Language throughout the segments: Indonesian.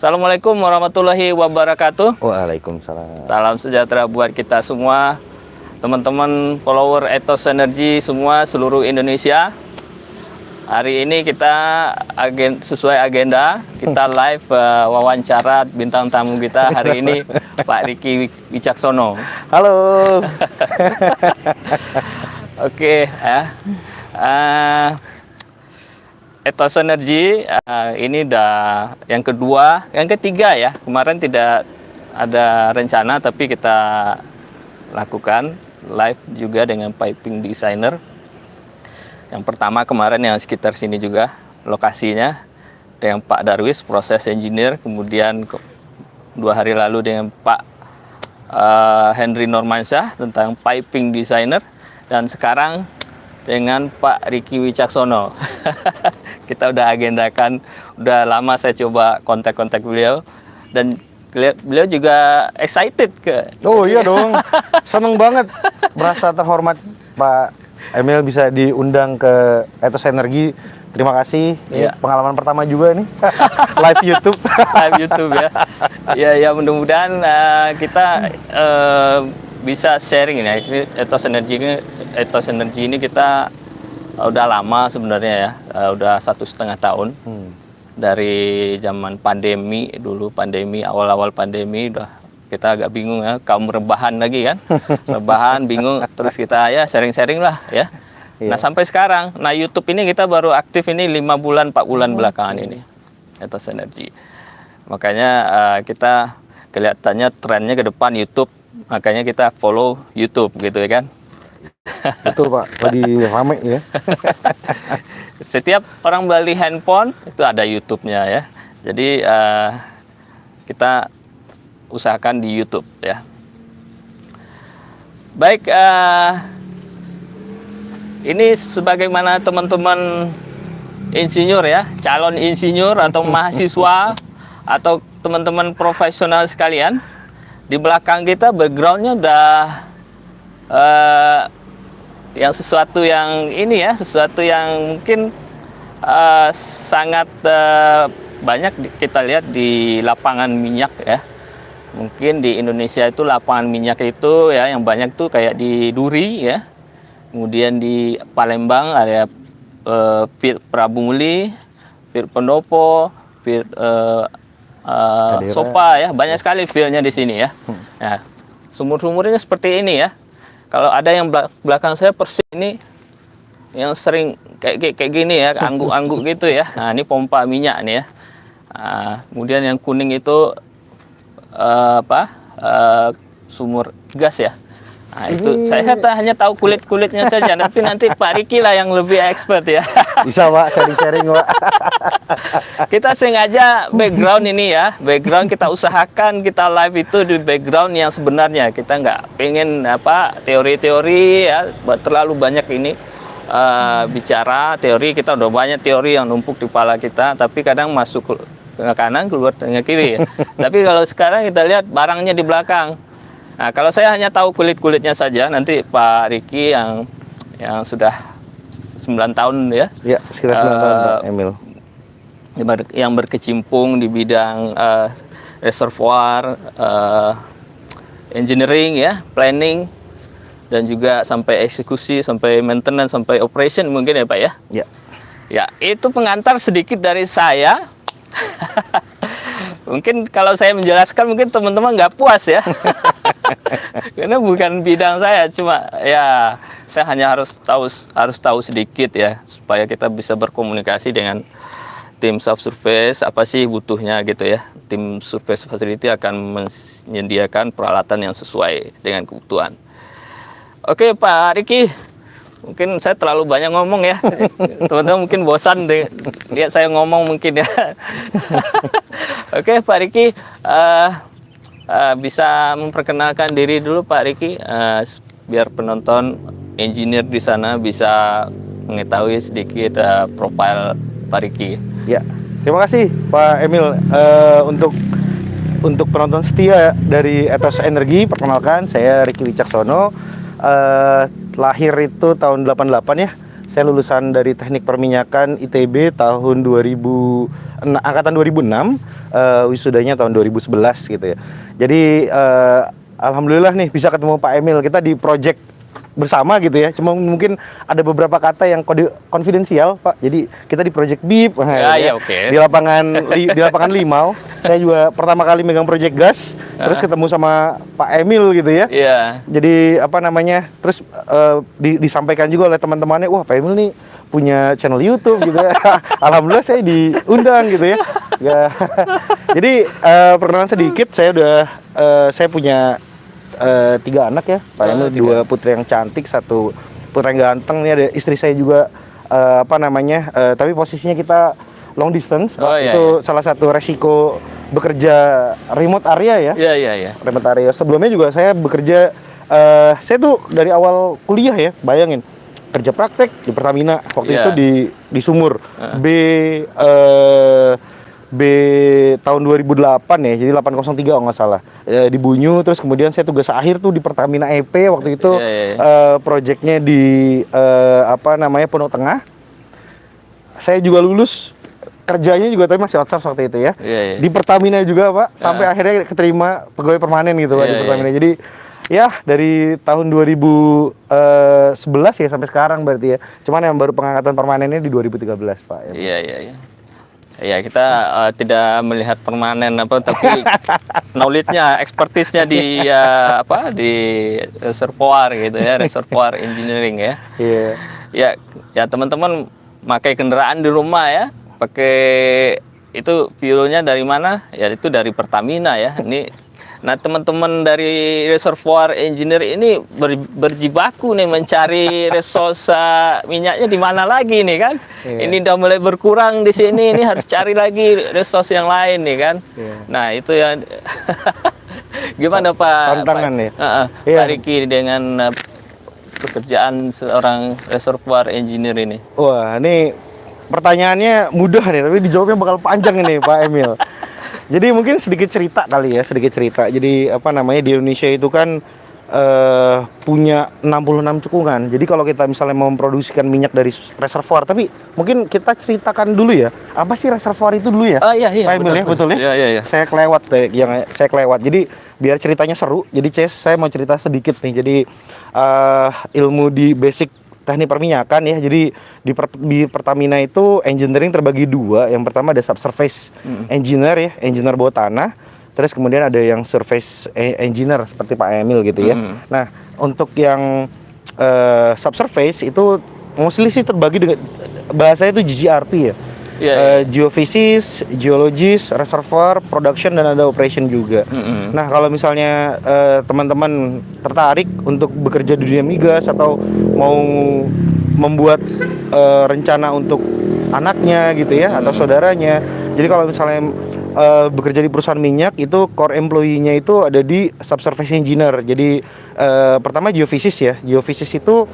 Assalamualaikum warahmatullahi wabarakatuh. Waalaikumsalam. Salam sejahtera buat kita semua, teman-teman follower Ethos Energy semua seluruh Indonesia. Hari ini kita sesuai agenda, kita live wawancara bintang tamu kita hari ini Pak Ricky Wicaksono. Halo. Oke ya. Ethos Energy ini udah yang kedua, yang ketiga ya. Kemarin tidak ada rencana tapi kita lakukan live juga dengan piping designer. Yang pertama kemarin yang sekitar sini juga lokasinya dengan Pak Darwis proses engineer, kemudian 2 hari lalu dengan Pak Henry Normansyah tentang piping designer, dan sekarang dengan Pak Ricky Wicaksono. Kita udah agendakan, udah lama saya coba kontak-kontak beliau, dan beliau juga excited ke. Oh iya dong, seneng banget, merasa terhormat Pak Emil bisa diundang ke Ethos Energy. Terima kasih. Ini pengalaman pertama juga nih live YouTube. Live YouTube ya. Ya mudah-mudahan kita bisa sharing ya. Ethos Energy ini kita udah lama sebenarnya ya, udah 1,5 tahun. Dari zaman pandemi dulu, awal-awal pandemi udah kita agak bingung ya, kaum rebahan lagi kan. Rebahan, bingung, terus kita ya sharing-sharing lah ya. Nah sampai sekarang, nah YouTube ini kita baru aktif ini 4 bulan belakangan ini, Ethos Energy. Makanya kita kelihatannya trennya ke depan YouTube, makanya kita follow YouTube gitu ya kan. Betul Pak, lagi rame ya. Setiap orang beli handphone itu ada YouTube-nya ya. Jadi kita usahakan di YouTube ya. Baik, ini sebagaimana teman-teman insinyur ya, calon insinyur atau mahasiswa atau teman-teman profesional sekalian, di belakang kita backgroundnya udah yang sesuatu yang ini ya, sesuatu yang mungkin sangat banyak kita lihat di lapangan minyak ya. Mungkin di Indonesia itu lapangan minyak itu ya yang banyak tuh kayak di Duri ya. Kemudian di Palembang ada Field Prabu Muli, Field Pendopo, Field Sopa ya, banyak sekali fieldnya di sini ya. Nah, sumur-sumurnya seperti ini ya. Kalau ada yang belakang saya persis ini yang sering kayak gini ya, angguk-angguk gitu ya. Nah, ini pompa minyak nih ya. Kemudian yang kuning itu sumur gas ya. Nah, itu saya hanya tahu kulit-kulitnya saja, tapi nanti Pak Ricky lah yang lebih expert ya. Bisa Pak, sharing-sharing Pak. Kita sengaja background ini ya, background kita usahakan kita live itu di background yang sebenarnya. Kita nggak pengen teori-teori ya, terlalu banyak ini bicara teori. Kita udah banyak teori yang numpuk di kepala kita, tapi kadang masuk ke kanan keluar tengah kiri ya. Tapi kalau sekarang kita lihat barangnya di belakang. Nah, kalau saya hanya tahu kulit-kulitnya saja, nanti Pak Ricky yang sudah 9 tahun ya. Ya, sekitar 9 tahun Pak Emil. Yang berkecimpung di bidang reservoir, engineering ya, planning, dan juga sampai eksekusi, sampai maintenance, sampai operation mungkin ya Pak ya. Ya. Ya, itu pengantar sedikit dari saya. Mungkin kalau saya menjelaskan mungkin teman-teman nggak puas ya. Karena bukan bidang saya, cuma ya saya hanya harus tahu sedikit ya supaya kita bisa berkomunikasi dengan tim subsurface apa sih butuhnya gitu ya. Tim surface facility akan menyediakan peralatan yang sesuai dengan kebutuhan. Oke Pak Ricky, mungkin saya terlalu banyak ngomong ya. Teman-teman mungkin bosan deh lihat saya ngomong mungkin ya. Oke Pak Ricky, bisa memperkenalkan diri dulu Pak Ricky, biar penonton engineer di sana bisa mengetahui sedikit profil Pak Ricky. Ya, terima kasih Pak Emil. Untuk penonton setia dari Ethos Energy, perkenalkan saya Ricky Wicaksono. Lahir itu tahun 88 ya. Saya lulusan dari Teknik Perminyakan ITB tahun 2000, angkatan 2006, wisudanya tahun 2011 gitu ya. Jadi alhamdulillah nih bisa ketemu Pak Emil. Kita di project bersama gitu ya. Cuma mungkin ada beberapa kata yang konfidensial, Pak. Jadi kita di project BIP, Oke. di lapangan Limau. Saya juga pertama kali megang project gas, terus ketemu sama Pak Emil gitu ya. Iya. Jadi apa namanya? Terus disampaikan juga oleh teman-temannya, wah Pak Emil nih punya channel YouTube gitu ya. Alhamdulillah saya diundang gitu ya. Jadi perkenalan sedikit, saya punya 3 anak ya, Pak Emil, 2 putri yang cantik, 1 putra yang ganteng. Ini ada istri saya juga, tapi posisinya kita long distance, Pak. Itu salah satu resiko bekerja remote area ya. Iya. Remote area. Sebelumnya juga saya bekerja, saya tuh dari awal kuliah ya, bayangin kerja praktek di Pertamina waktu itu di Sumur. B tahun 2008 ya, jadi 803 kalau nggak salah, di Bunyu. Terus kemudian saya tugas akhir tuh di Pertamina EP waktu itu, proyeknya di Pondok Tengah. Saya juga lulus, kerjanya juga tapi masih outsource waktu itu ya. Di Pertamina juga Pak, sampai akhirnya keterima pegawai permanen gitu Pak di Pertamina. Jadi ya dari tahun 2011 ya sampai sekarang berarti ya. Cuman yang baru pengangkatan permanennya di 2013 Pak. Iya. Ya kita tidak melihat permanen tapi knowledge-nya, expertise-nya di di reservoir gitu ya, reservoir engineering ya. Iya. Ya teman-teman pakai kendaraan di rumah ya, pakai itu fuelnya dari mana? Ya itu dari Pertamina ya. Nah teman-teman dari reservoir engineer ini berjibaku nih mencari resource minyaknya di mana lagi nih kan? Ini udah mulai berkurang di sini, ini harus cari lagi resource yang lain nih kan? Nah itu yang gimana Pak? Tantangan ya. Pak Riki dengan pekerjaan seorang reservoir engineer ini. Wah ini pertanyaannya mudah nih, tapi dijawabnya bakal panjang ini Pak Emil. Jadi mungkin sedikit cerita kali ya, Jadi di Indonesia itu kan punya 66 cekungan. Jadi kalau kita misalnya mau memproduksikan minyak dari reservoir, tapi mungkin kita ceritakan dulu ya, apa sih reservoir itu dulu ya? Iya, Pak Emil ya, betul ya? Iya. Saya kelewat. Jadi biar ceritanya seru, jadi saya mau cerita sedikit nih. Jadi ilmu di basic teknik perminyakan ya. Jadi di Pertamina itu engineering terbagi 2. Yang pertama ada subsurface engineer ya, engineer bawah tanah. Terus kemudian ada yang surface engineer seperti Pak Emil gitu ya. Nah, untuk yang subsurface itu mostly sih terbagi dengan bahasanya itu GGRP ya. Geophysics, geologis, reservoir, production, dan ada operation juga. Nah kalau misalnya teman-teman tertarik untuk bekerja di dunia migas atau mau membuat rencana untuk anaknya gitu ya, atau saudaranya, jadi kalau misalnya bekerja di perusahaan minyak itu core employee-nya itu ada di subsurface engineer. Jadi pertama geophysics ya. Geophysics itu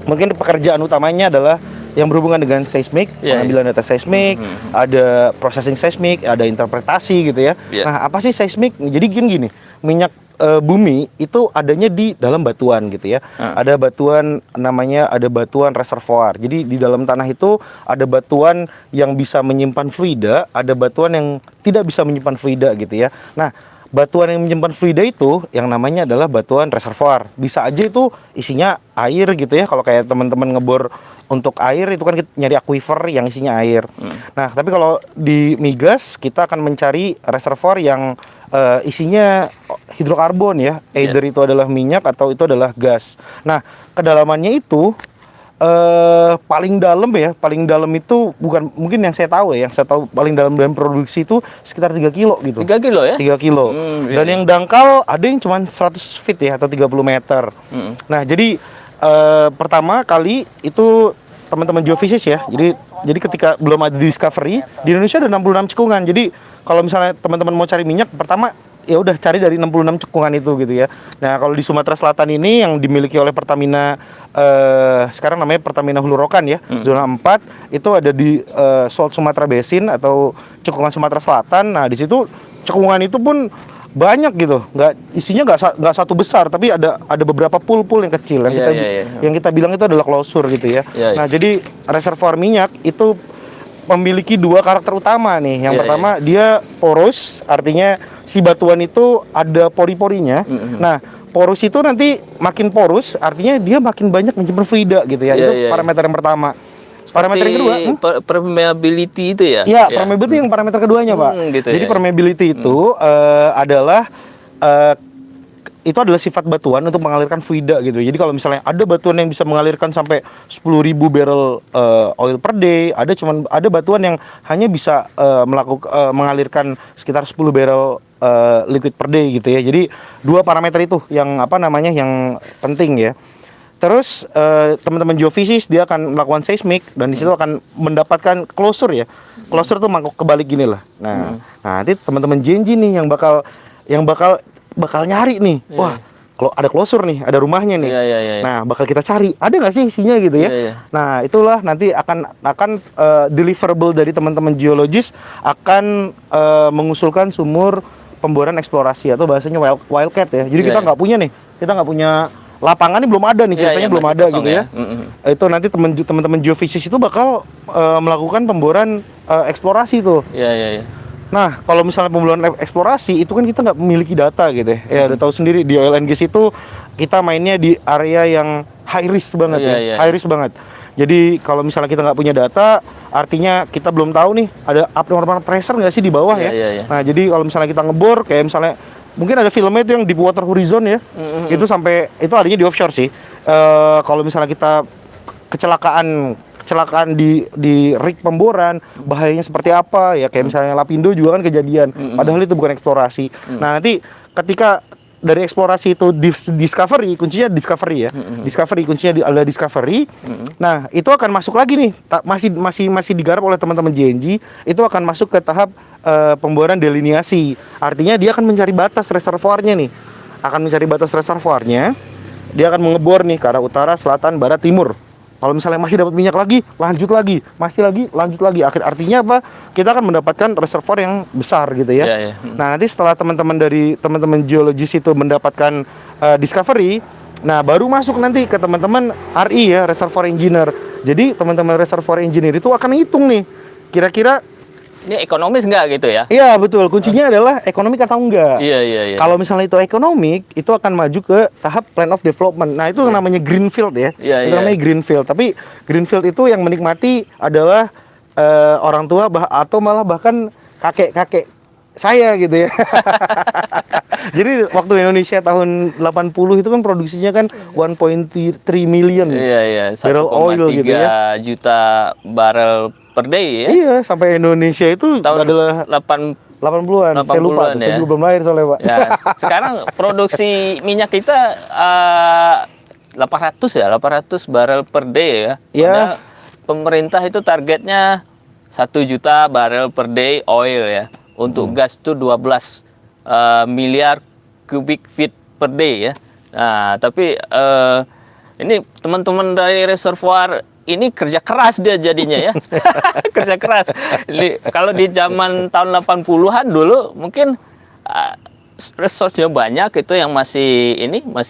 mungkin pekerjaan utamanya adalah yang berhubungan dengan seismik, pengambilan data seismik, ada processing seismik, ada interpretasi gitu ya. Nah, apa sih seismik? Jadi gini, minyak bumi itu adanya di dalam batuan gitu ya. Ada batuan ada batuan reservoir. Jadi di dalam tanah itu ada batuan yang bisa menyimpan fluida, ada batuan yang tidak bisa menyimpan fluida gitu ya. Nah, batuan yang menyimpan fluida itu yang namanya adalah batuan reservoir. Bisa aja itu isinya air gitu ya. Kalau kayak teman-teman ngebor untuk air itu kan kita nyari aquifer yang isinya air. Nah, tapi kalau di migas kita akan mencari reservoir yang isinya hidrokarbon ya. Either itu adalah minyak atau itu adalah gas. Nah, kedalamannya itu paling dalam itu bukan mungkin yang saya tahu paling dalam produksi itu sekitar 3 kilo gitu. 3 kilo ya? 3 kilo. Dan yang dangkal ada yang cuma 100 feet ya atau 30 meter. Nah, jadi pertama kali itu teman-teman geophysics ya. Jadi ketika belum ada discovery, di Indonesia ada 66 cekungan. Jadi kalau misalnya teman-teman mau cari minyak, pertama ya udah cari dari 66 cekungan itu gitu ya. Nah, kalau di Sumatera Selatan ini yang dimiliki oleh Pertamina sekarang namanya Pertamina Hulu Rokan ya, zona 4 itu ada di Salt Sumatra Basin atau cekungan Sumatera Selatan. Nah, di situ cekungan itu pun banyak gitu, isinya nggak satu besar, tapi ada beberapa pool yang kecil yang yang kita bilang itu adalah closure gitu ya. Nah jadi reservoir minyak itu memiliki dua karakter utama nih. Yang pertama dia poros, artinya si batuan itu ada pori-porinya. Nah porus itu nanti makin porus, artinya dia makin banyak menyimpan fluida gitu ya. Itu parameter yang pertama. Parameter yang kedua, permeability itu ya? Iya, permeability yang parameter keduanya, Pak. Gitu. Jadi permeability itu adalah itu adalah sifat batuan untuk mengalirkan fluida gitu. Jadi kalau misalnya ada batuan yang bisa mengalirkan sampai 10.000 barrel oil per day, ada batuan yang hanya bisa mengalirkan sekitar 10 barrel liquid per day gitu ya. Jadi dua parameter itu yang yang penting ya. Terus teman-teman geofisis dia akan melakukan seismik dan di situ akan mendapatkan closure ya. Closure tuh mangkok kebalik gini lah. Nah, nanti teman-teman JNJ nih yang bakal nyari nih. Wah, kalau ada closure nih, ada rumahnya nih. Nah, bakal kita cari. Ada nggak sih isinya gitu ya? Nah, itulah nanti akan deliverable dari teman-teman geologis akan mengusulkan sumur pemboran eksplorasi atau bahasanya wildcat ya. Jadi kita nggak punya nih. Kita nggak punya lapangan, ini belum ada nih ceritanya, belum ada gitu ya. Itu nanti teman-teman geofisis itu bakal melakukan pemboran eksplorasi tuh. Nah, kalau misalnya pemboran eksplorasi itu kan kita nggak memiliki data gitu ya. Ya udah tahu sendiri di oil and gas itu kita mainnya di area yang high risk banget high risk banget. Jadi kalau misalnya kita nggak punya data, artinya kita belum tahu nih ada abnormal pressure nggak sih di bawah ya. Nah, jadi kalau misalnya kita ngebor kayak misalnya mungkin ada filmnya itu yang Deepwater Horizon ya. Itu sampai itu adanya di offshore sih. Kalau misalnya kita kecelakaan di rig pemboran, bahayanya seperti apa ya, kayak misalnya Lapindo juga kan kejadian. Padahal itu bukan eksplorasi. Nah, nanti ketika dari eksplorasi itu discovery, kuncinya discovery ya. Discovery kuncinya adalah discovery. Nah, itu akan masuk lagi nih. Masih digarap oleh teman-teman JNJ, itu akan masuk ke tahap pemboran delineasi. Artinya dia akan mencari batas reservoirnya nih. Dia akan mengebor nih ke arah utara, selatan, barat, timur. Kalau misalnya masih dapat minyak lagi, lanjut lagi, lanjut lagi. Artinya apa? Kita akan mendapatkan reservoir yang besar gitu ya. Nah, nanti setelah teman-teman geologis itu mendapatkan discovery, nah baru masuk nanti ke teman-teman RI ya, reservoir engineer. Jadi teman-teman reservoir engineer itu akan hitung nih, kira-kira ini ekonomis nggak gitu ya? Iya betul, kuncinya adalah ekonomik atau enggak. Iya. Kalau misalnya itu ekonomik, itu akan maju ke tahap plan of development. Nah itu namanya greenfield ya. Itu namanya greenfield. Tapi greenfield itu yang menikmati adalah orang tua atau malah bahkan kakek saya gitu ya. Jadi waktu Indonesia tahun 80 itu kan produksinya kan 1.3 million barrel oil gitu ya. 1,3 juta barrel per day ya. Iya, sampai Indonesia itu tahun adalah 80-an. Saya lupa, saya juga belum lahir soalnya, Pak. Ya, sekarang produksi minyak kita 800 barel per day ya. Padahal pemerintah itu targetnya 1 juta barel per day oil ya. Untuk gas itu 12 miliar cubic feet per day ya. Nah, tapi ini teman-teman dari reservoir ini kerja keras dia jadinya ya. Kerja keras. Kalau di zaman tahun 80-an dulu mungkin resource-nya banyak, itu yang masih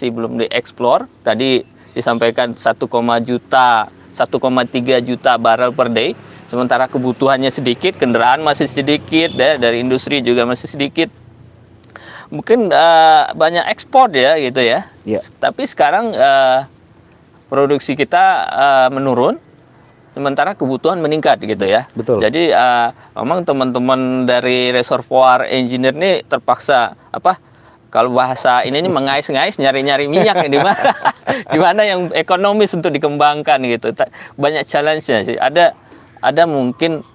belum dieksplor. Tadi disampaikan 1,3 juta barrel per day. Sementara kebutuhannya sedikit, kendaraan masih sedikit, dari industri juga masih sedikit. Mungkin banyak ekspor ya gitu ya. Tapi sekarang produksi kita menurun, sementara kebutuhan meningkat gitu ya. Betul. Jadi memang teman-teman dari reservoir engineer ini terpaksa kalau bahasa ini mengais-ngais, nyari-nyari minyak di mana, di mana yang ekonomis untuk dikembangkan gitu. Banyak challenge-nya sih. Ada mungkin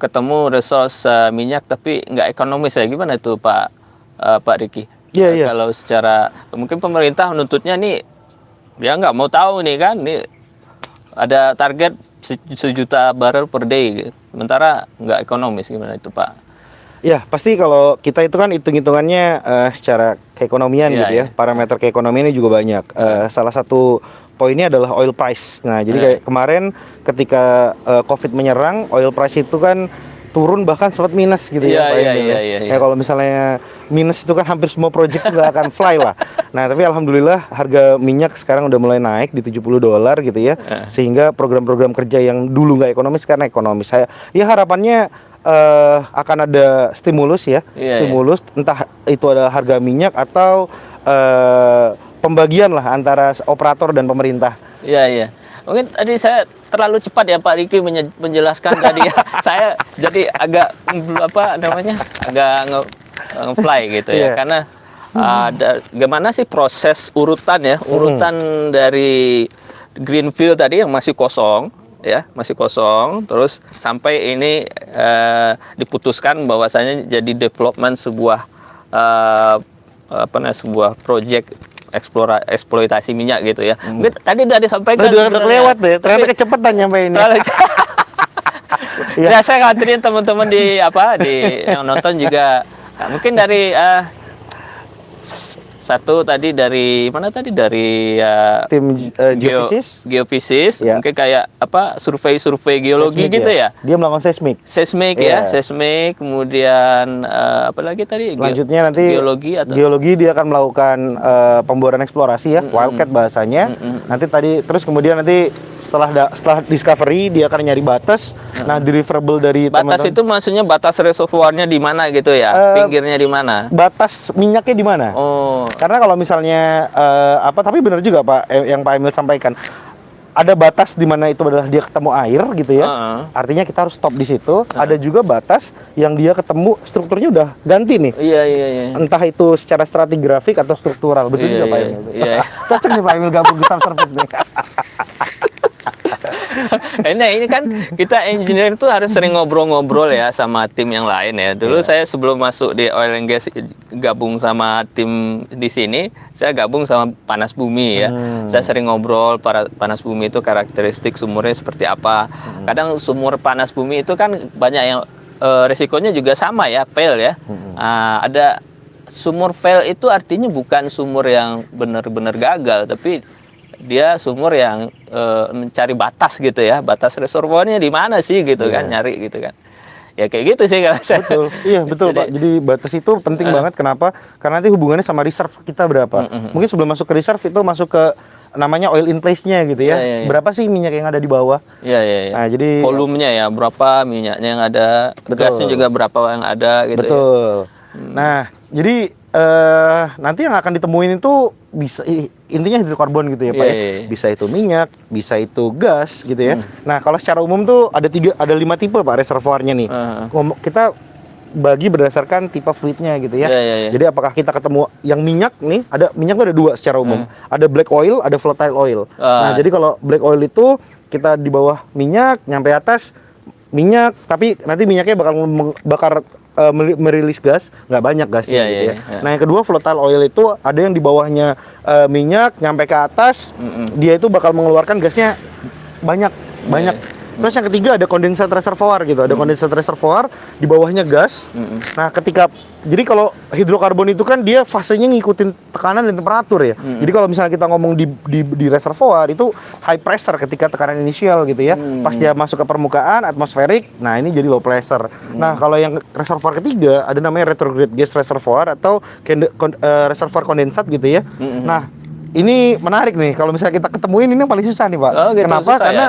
ketemu resource minyak tapi nggak ekonomis ya, gimana tuh Pak Riki? Iya. Kalau secara mungkin pemerintah menuntutnya nih, dia nggak mau tahu nih kan, nih ada target 1 juta barrel per day gitu. Sementara nggak ekonomis, gimana itu Pak? Ya pasti kalau kita itu kan hitung-hitungannya secara keekonomian gitu ya. Parameter keekonomian ini juga banyak. Salah satu poinnya adalah oil price. Nah jadi kayak kemarin ketika COVID menyerang, oil price itu kan turun bahkan sempat minus gitu Iya, ya Pak iya, Emil iya, ya. iya, iya. Ya kalau misalnya minus itu kan hampir semua project nggak akan fly lah. Nah tapi alhamdulillah harga minyak sekarang udah mulai naik di $70 gitu ya, sehingga program-program kerja yang dulu nggak ekonomis sekarang ekonomis. Saya ya harapannya akan ada stimulus ya, Iya, stimulus entah itu ada harga minyak atau pembagian lah antara operator dan pemerintah. Iya, iya. Mungkin tadi saya terlalu cepat ya Pak Riki menjelaskan tadi ya. Saya jadi agak apa namanya? Agak nge-fly gitu ya. Iya. Karena ada gimana sih proses urutan ya? Urutan dari greenfield tadi yang masih kosong ya, masih kosong terus sampai ini diputuskan bahwasanya jadi development sebuah apa namanya, sebuah project eksploitasi minyak gitu ya. Mungkin tadi udah disampaikan. Udah sebenarnya. kelewat deh, ternyata Tapi- kecepatan nyampe ini. Ya, saya khawatirin teman-teman di yang nonton juga mungkin dari satu tadi dari mana tadi dari Tim geofisis geofisis Ya. mungkin kayak apa survei geologi seismik gitu ya. Dia melakukan seismik. Seismik Iya. ya, seismik, kemudian apa lagi tadi? Selanjutnya nanti geologi dia akan melakukan pemboran eksplorasi ya, wildcat bahasanya. Nanti tadi kemudian nanti setelah discovery dia akan nyari batas. Nah, deliverable dari batas teman-teman, itu maksudnya batas reservoirnya di mana gitu ya? Pinggirnya di mana? batas minyaknya di mana? Oh, Karena kalau misalnya tapi benar juga Pak yang Pak Emil sampaikan. Ada batas di mana itu adalah dia ketemu air gitu ya. Artinya kita harus stop di situ. Ada juga batas yang dia ketemu strukturnya udah ganti nih. iya, iya, iya. Entah itu secara stratigrafik atau struktural. Betul Iya, juga Pak iya, Emil. iya. Cocok nih Pak Emil gabung di subsurface nih. Ini kan kita engineer itu harus sering ngobrol-ngobrol ya sama tim yang lain ya. Dulu saya sebelum masuk di oil and gas gabung sama tim di sini, saya gabung sama Panas Bumi ya. Saya sering ngobrol Panas Bumi itu karakteristik sumurnya seperti apa. Kadang sumur Panas Bumi itu kan banyak yang resikonya juga sama ya, fail ya. Ada sumur fail itu artinya bukan sumur yang benar-benar gagal, tapi dia sumur yang mencari batas gitu ya, batas reservoirnya di mana sih gitu kan, nyari gitu kan. Ya kayak gitu sih kalau saya. Betul, iya betul Pak. Jadi batas itu penting banget. Kenapa? Karena nanti hubungannya sama reserve kita berapa. Mungkin sebelum masuk ke reserve itu masuk ke namanya oil in place-nya gitu ya. Iya. Berapa sih minyak yang ada di bawah? Iya, iya, iya. Nah, jadi volumenya ya berapa, minyaknya yang ada, gasnya juga berapa yang ada gitu. betul. Nah, jadi nanti yang akan ditemuin itu bisa intinya hidrokarbon gitu ya Pak ya. Iya. Bisa itu minyak, bisa itu gas gitu ya. Nah, kalau secara umum tuh ada 5 tipe Pak reservoirnya nih. Kita bagi berdasarkan tipe fluidnya gitu ya. Iya, iya, iya. Jadi apakah kita ketemu yang minyak nih, minyak tuh ada 2 secara umum. Ada black oil, ada volatile oil. Nah, jadi kalau black oil itu kita di bawah minyak, nyampe atas minyak, tapi nanti minyaknya bakal merilis gas, nggak banyak gasnya Iya, gitu iya, ya. iya. Nah yang kedua volatile oil itu ada yang di bawahnya minyak nyampe ke atas, dia itu bakal mengeluarkan gasnya banyak. Terus yang ketiga ada condensate reservoir gitu, ada condensate reservoir di bawahnya gas. Nah jadi kalau hidrokarbon itu kan dia fasenya ngikutin tekanan dan temperatur ya. Jadi kalau misalnya kita ngomong di reservoir itu high pressure ketika tekanan inisial gitu ya. Pas dia masuk ke permukaan atmosferik, nah ini jadi low pressure. Nah kalau yang reservoir ketiga ada namanya retrograde gas reservoir atau reservoir kondensat gitu ya. Nah ini menarik nih kalau misalnya kita ketemuin ini yang paling susah nih Pak. Oh, gitu, Kenapa? susah, Karena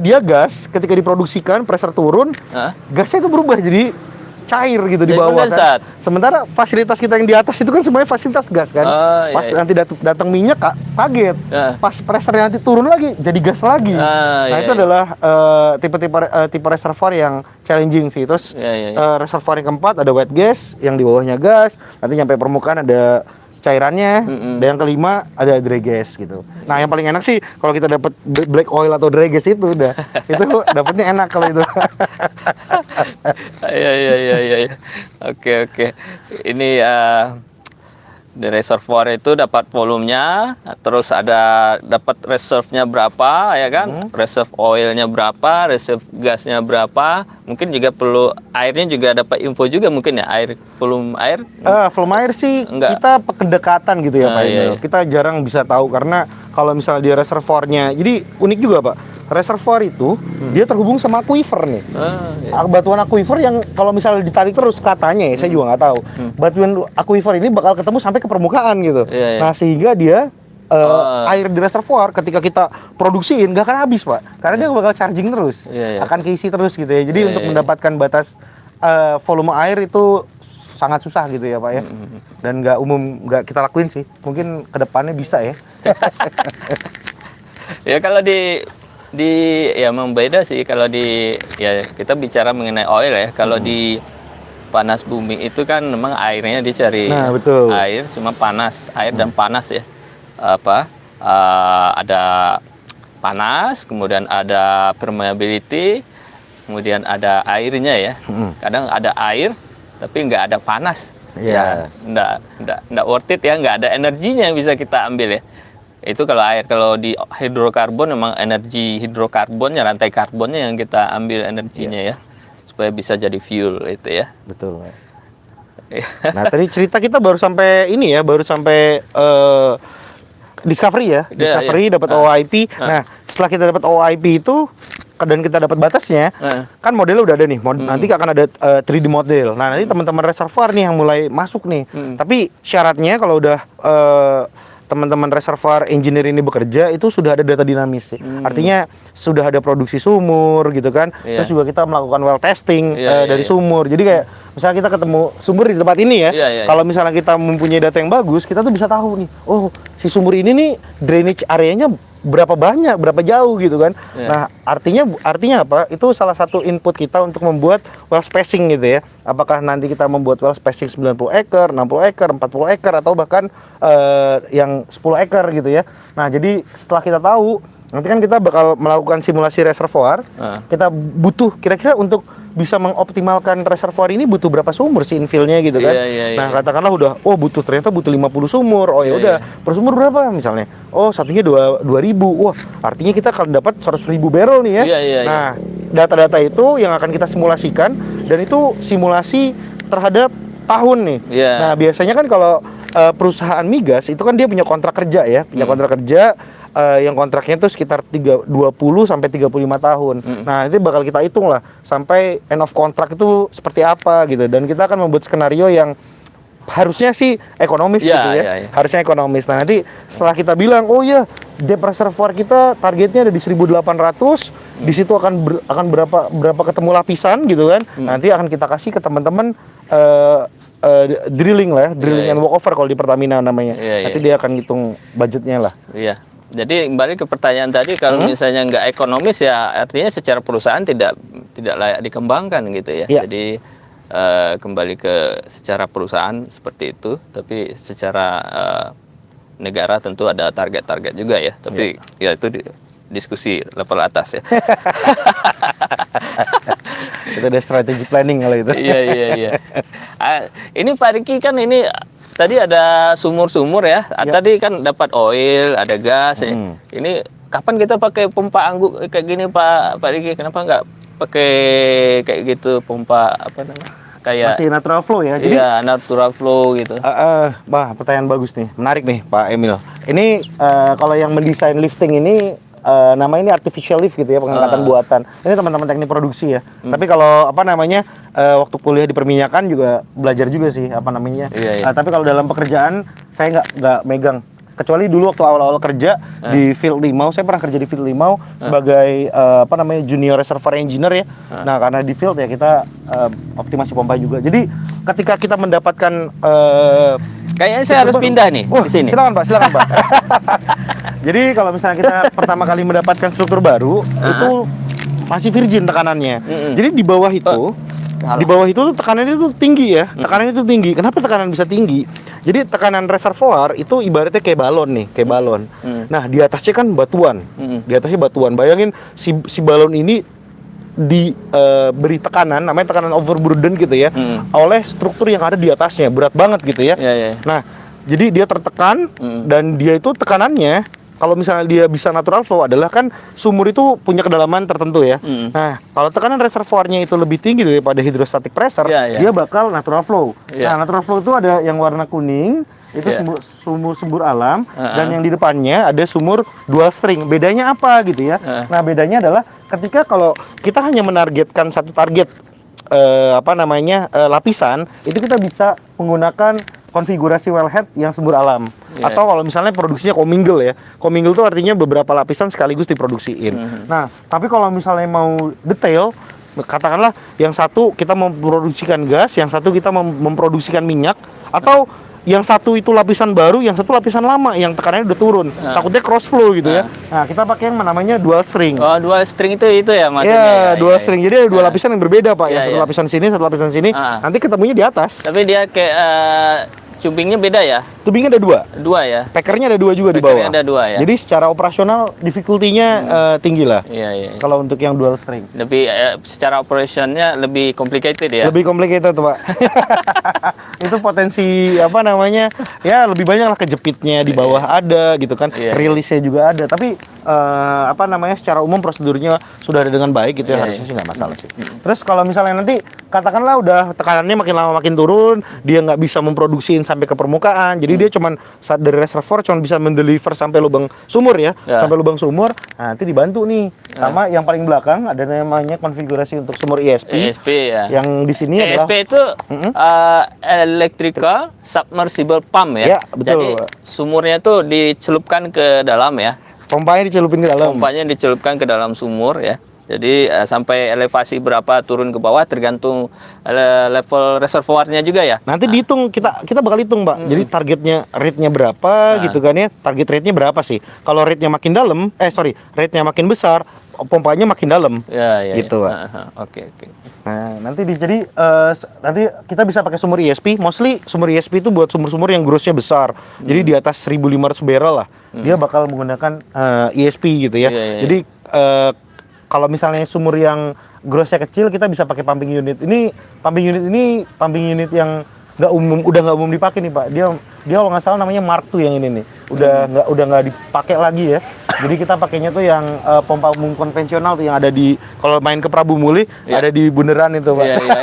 dia gas ketika diproduksikan pressure turun, gasnya itu berubah jadi cair gitu di Jadi bawah kondensat. kan. Sementara fasilitas kita yang di atas itu kan semuanya fasilitas gas kan. Oh, Pas iya. nanti datang minyak kaget. Pas pressure nanti turun lagi jadi gas lagi. Nah, iya, itu adalah tipe reservoir yang challenging sih. Terus reservoir yang keempat ada wet gas, yang di bawahnya gas, nanti nyampe permukaan ada cairannya, dan yang kelima ada dry gas gitu. Nah, yang paling enak sih kalau kita dapat black oil atau dry gas itu udah itu dapatnya enak kalau itu. Iya. Oke. Ini di reservoir itu dapat volumenya, terus ada dapat reserve-nya berapa ya kan? Reserve oilnya berapa, reserve gasnya berapa? Mungkin juga perlu airnya juga dapat info juga mungkin ya, volume air. Volume air sih Enggak. kita kedekatan gitu ya Pak Iya. Emil. Kita jarang bisa tahu karena kalau misalnya dia reservoirnya, jadi unik juga Pak. reservoir itu dia terhubung sama aquifer nih. Iya. Batuan aquifer yang kalau misalnya ditarik terus katanya ya, saya juga nggak tahu. Batuan aquifer ini bakal ketemu sampai ke permukaan gitu. Iya, iya. Nah, sehingga dia air di reservoir ketika kita produksiin nggak akan habis, Pak. Karena dia bakal charging terus. Iya, iya. Akan keisi terus gitu ya. Jadi Iya, untuk iya. mendapatkan batas volume air itu sangat susah gitu ya, Pak ya. Dan nggak kita lakuin sih. Mungkin kedepannya bisa ya. Ya kalau di ya membeda sih kalau di ya kita bicara mengenai oil ya. Kalau di panas bumi itu kan memang airnya dicari. Nah, betul. Air cuma panas, air dan panas ya. Ada panas, kemudian ada permeability, kemudian ada airnya ya. Kadang ada air tapi nggak ada panas. Iya. Ya, nggak worth it ya, nggak ada energinya yang bisa kita ambil ya. Itu kalau air. Kalau di hidrokarbon memang energi hidrokarbonnya, rantai karbonnya yang kita ambil energinya ya, supaya bisa jadi fuel itu ya. Betul, Pak. Nah, tadi cerita kita baru sampai ini ya, baru sampai discovery ya. Iya, Discovery iya. dapat OIP. Nah, setelah kita dapat OIP itu dan kita dapat batasnya, kan modelnya udah ada nih. Nanti akan ada 3D model. Nah, nanti teman-teman reservoir nih yang mulai masuk nih. Tapi syaratnya kalau udah teman-teman reservoir engineer ini bekerja itu sudah ada data dinamis. Artinya sudah ada produksi sumur gitu kan. Iya. Terus juga kita melakukan well testing Iya, dari iya. sumur. Jadi kayak misalnya kita ketemu sumur di tempat ini ya. Iya, iya, Kalau misalnya kita mempunyai data yang bagus, kita tuh bisa tahu nih. Oh, si sumur ini nih drainage areanya berapa banyak, berapa jauh gitu kan. Iya. Nah, artinya apa? Itu salah satu input kita untuk membuat well spacing gitu ya. Apakah nanti kita membuat well spacing 90 ekar, 60 ekar, 40 ekar atau bahkan yang 10 ekar gitu ya. Nah, jadi setelah kita tahu, nanti kan kita bakal melakukan simulasi reservoir. Kita butuh kira-kira untuk bisa mengoptimalkan reservoir ini butuh berapa sumur sih infillnya gitu kan. Iya, iya, Nah, iya. katakanlah ternyata butuh 50 sumur. Oh ya udah, per sumur berapa misalnya? Oh, satunya 2000. Wah, artinya kita akan dapat 100.000 barrel nih ya. Iya, iya, iya. Nah, data-data itu yang akan kita simulasikan dan itu simulasi terhadap tahun nih. Iya. Nah, biasanya kan kalau perusahaan migas itu kan dia punya kontrak kerja ya, punya kontrak kerja yang kontraknya itu sekitar 20 sampai 35 tahun. Nah, itu bakal kita hitung lah sampai end of contract itu seperti apa gitu, dan kita akan membuat skenario yang harusnya sih ekonomis Iya, gitu ya. iya, iya. Harusnya ekonomis. Nah, nanti setelah kita bilang, oh ya, depth reservoir kita targetnya ada di 1800, di situ akan berapa ketemu lapisan gitu kan. Nanti akan kita kasih ke teman-teman drilling lah, drilling Iya, and walkover kalau di Pertamina namanya. Iya, Nanti iya. dia akan hitung budgetnya lah. Iya. Jadi kembali ke pertanyaan tadi, kalau misalnya nggak ekonomis ya artinya secara perusahaan tidak layak dikembangkan gitu ya. Iya. Jadi kembali ke secara perusahaan seperti itu, tapi secara negara tentu ada target-target juga ya. Tapi ya itu diskusi level atas ya. Itu ada strategic planning kalau itu. Iya. Ini Pak Riki kan ini tadi ada sumur-sumur ya. Tadi kan dapat oil, ada gas ya. Ini kapan kita pakai pompa angguk kayak gini Pak Riki? Kenapa nggak pakai kayak gitu pompa apa namanya? Kayak Masih natural flow ya. Jadi iya, natural flow gitu. pertanyaan bagus nih, menarik nih Pak Emil. Ini kalau yang mendesain lifting ini namanya ini artificial lift gitu ya, pengangkatan buatan. Ini teman-teman teknik produksi ya. Tapi kalau apa namanya waktu kuliah di perminyakan juga belajar juga sih apa namanya. Iya. Tapi kalau dalam pekerjaan saya nggak megang. Kecuali dulu waktu awal-awal kerja di Field Limau, saya pernah kerja di Field Limau sebagai apa namanya junior reservoir engineer ya. Nah, karena di field ya kita optimasi pompa juga. Jadi ketika kita mendapatkan Kayaknya saya harus pindah nih Wah, ke sini. silakan Pak. Jadi kalau misalnya kita pertama kali mendapatkan struktur baru, itu masih virgin tekanannya. Jadi di bawah itu, tekanannya itu tinggi ya. Tekanannya itu tinggi. Kenapa tekanan bisa tinggi? Jadi tekanan reservoir itu ibaratnya kayak balon nih, kayak balon. Nah, di atasnya kan batuan. Di atasnya batuan. Bayangin si balon ini diberi tekanan, namanya tekanan overburden gitu ya, oleh struktur yang ada di atasnya, berat banget gitu ya. Iya. Nah, jadi dia tertekan dan dia itu tekanannya, kalau misalnya dia bisa natural flow adalah kan sumur itu punya kedalaman tertentu ya. Nah, kalau tekanan reservoirnya itu lebih tinggi daripada hydrostatic pressure, Iya. dia bakal natural flow. Iya. Nah, natural flow itu ada yang warna kuning, itu Yeah. sumur alam, dan yang di depannya ada sumur dual string. Bedanya apa gitu ya? Nah, bedanya adalah ketika kalau kita hanya menargetkan satu target lapisan, itu kita bisa menggunakan konfigurasi wellhead yang sumur alam. Yeah. Atau kalau misalnya produksinya commingle ya. Commingle itu artinya beberapa lapisan sekaligus diproduksiin. Nah, tapi kalau misalnya mau detail, katakanlah yang satu kita memproduksikan gas, yang satu kita memproduksikan minyak, atau yang satu itu lapisan baru, yang satu lapisan lama, yang tekanannya udah turun. Takutnya cross flow gitu ya. Nah, kita pakai yang namanya dual string. Oh, dual string itu ya maksudnya. Ya, dual string. Jadi ada dua lapisan yang berbeda, Pak. Yang Iya, satu iya. lapisan sini, satu lapisan sini. Nanti ketemunya di atas. Tapi dia kayak cubingnya beda ya? Tubingnya ada dua. Dua ya? Packernya ada dua juga di Packernya bawah. ada dua ya? Jadi secara operasional difficulty-nya tinggi lah. Iya. Kalau untuk yang dual string. Lebih secara operationnya lebih complicated ya? Lebih complicated tuh, Pak. Itu potensi ya lebih banyak lah, kejepitnya di bawah ada gitu kan. Iya. Rilisnya juga ada. Tapi secara umum prosedurnya sudah ada dengan baik gitu ya, harusnya sih nggak masalah sih. Terus kalau misalnya nanti katakanlah udah tekanannya makin lama makin turun, dia nggak bisa memproduksiin sampai ke permukaan, jadi dia cuman dari reservoir cuman bisa mendeliver sampai lubang sumur ya, sampai lubang sumur. Nah, nanti dibantu nih sama yang paling belakang ada namanya konfigurasi untuk sumur ESP. ESP ya. Yang di sini adalah ESP itu electrical submersible pump ya. Ya, betul. Jadi sumurnya tuh dicelupkan ke dalam ya. pompanya dicelupin ke dalam. Pompanya dicelupkan ke dalam sumur ya. Jadi sampai elevasi berapa turun ke bawah tergantung level reservoirnya juga ya. Nanti dihitung, kita bakal hitung, Pak. Jadi targetnya rate-nya berapa gitu kan ya. Target rate-nya berapa sih? Kalau rate-nya makin dalam, rate-nya makin besar, pompanya makin dalam. Ya. Gitu, Pak. Oke. Nah, nanti nanti kita bisa pakai sumur ESP. Mostly sumur ESP itu buat sumur-sumur yang grossnya besar. Jadi di atas 1.500 barrel lah. Dia bakal menggunakan ESP gitu ya. Iya. Jadi kalau misalnya sumur yang grossnya kecil, kita bisa pakai pumping unit. Ini pumping unit yang udah nggak umum dipakai nih, Pak. Dia kalau nggak salah namanya Mark II yang ini nih. Udah nggak dipakai lagi ya. Jadi kita pakainya tuh yang pompa umum konvensional tuh yang ada di, kalau main ke Prabu Muli ada di bundaran itu, Pak. Iya.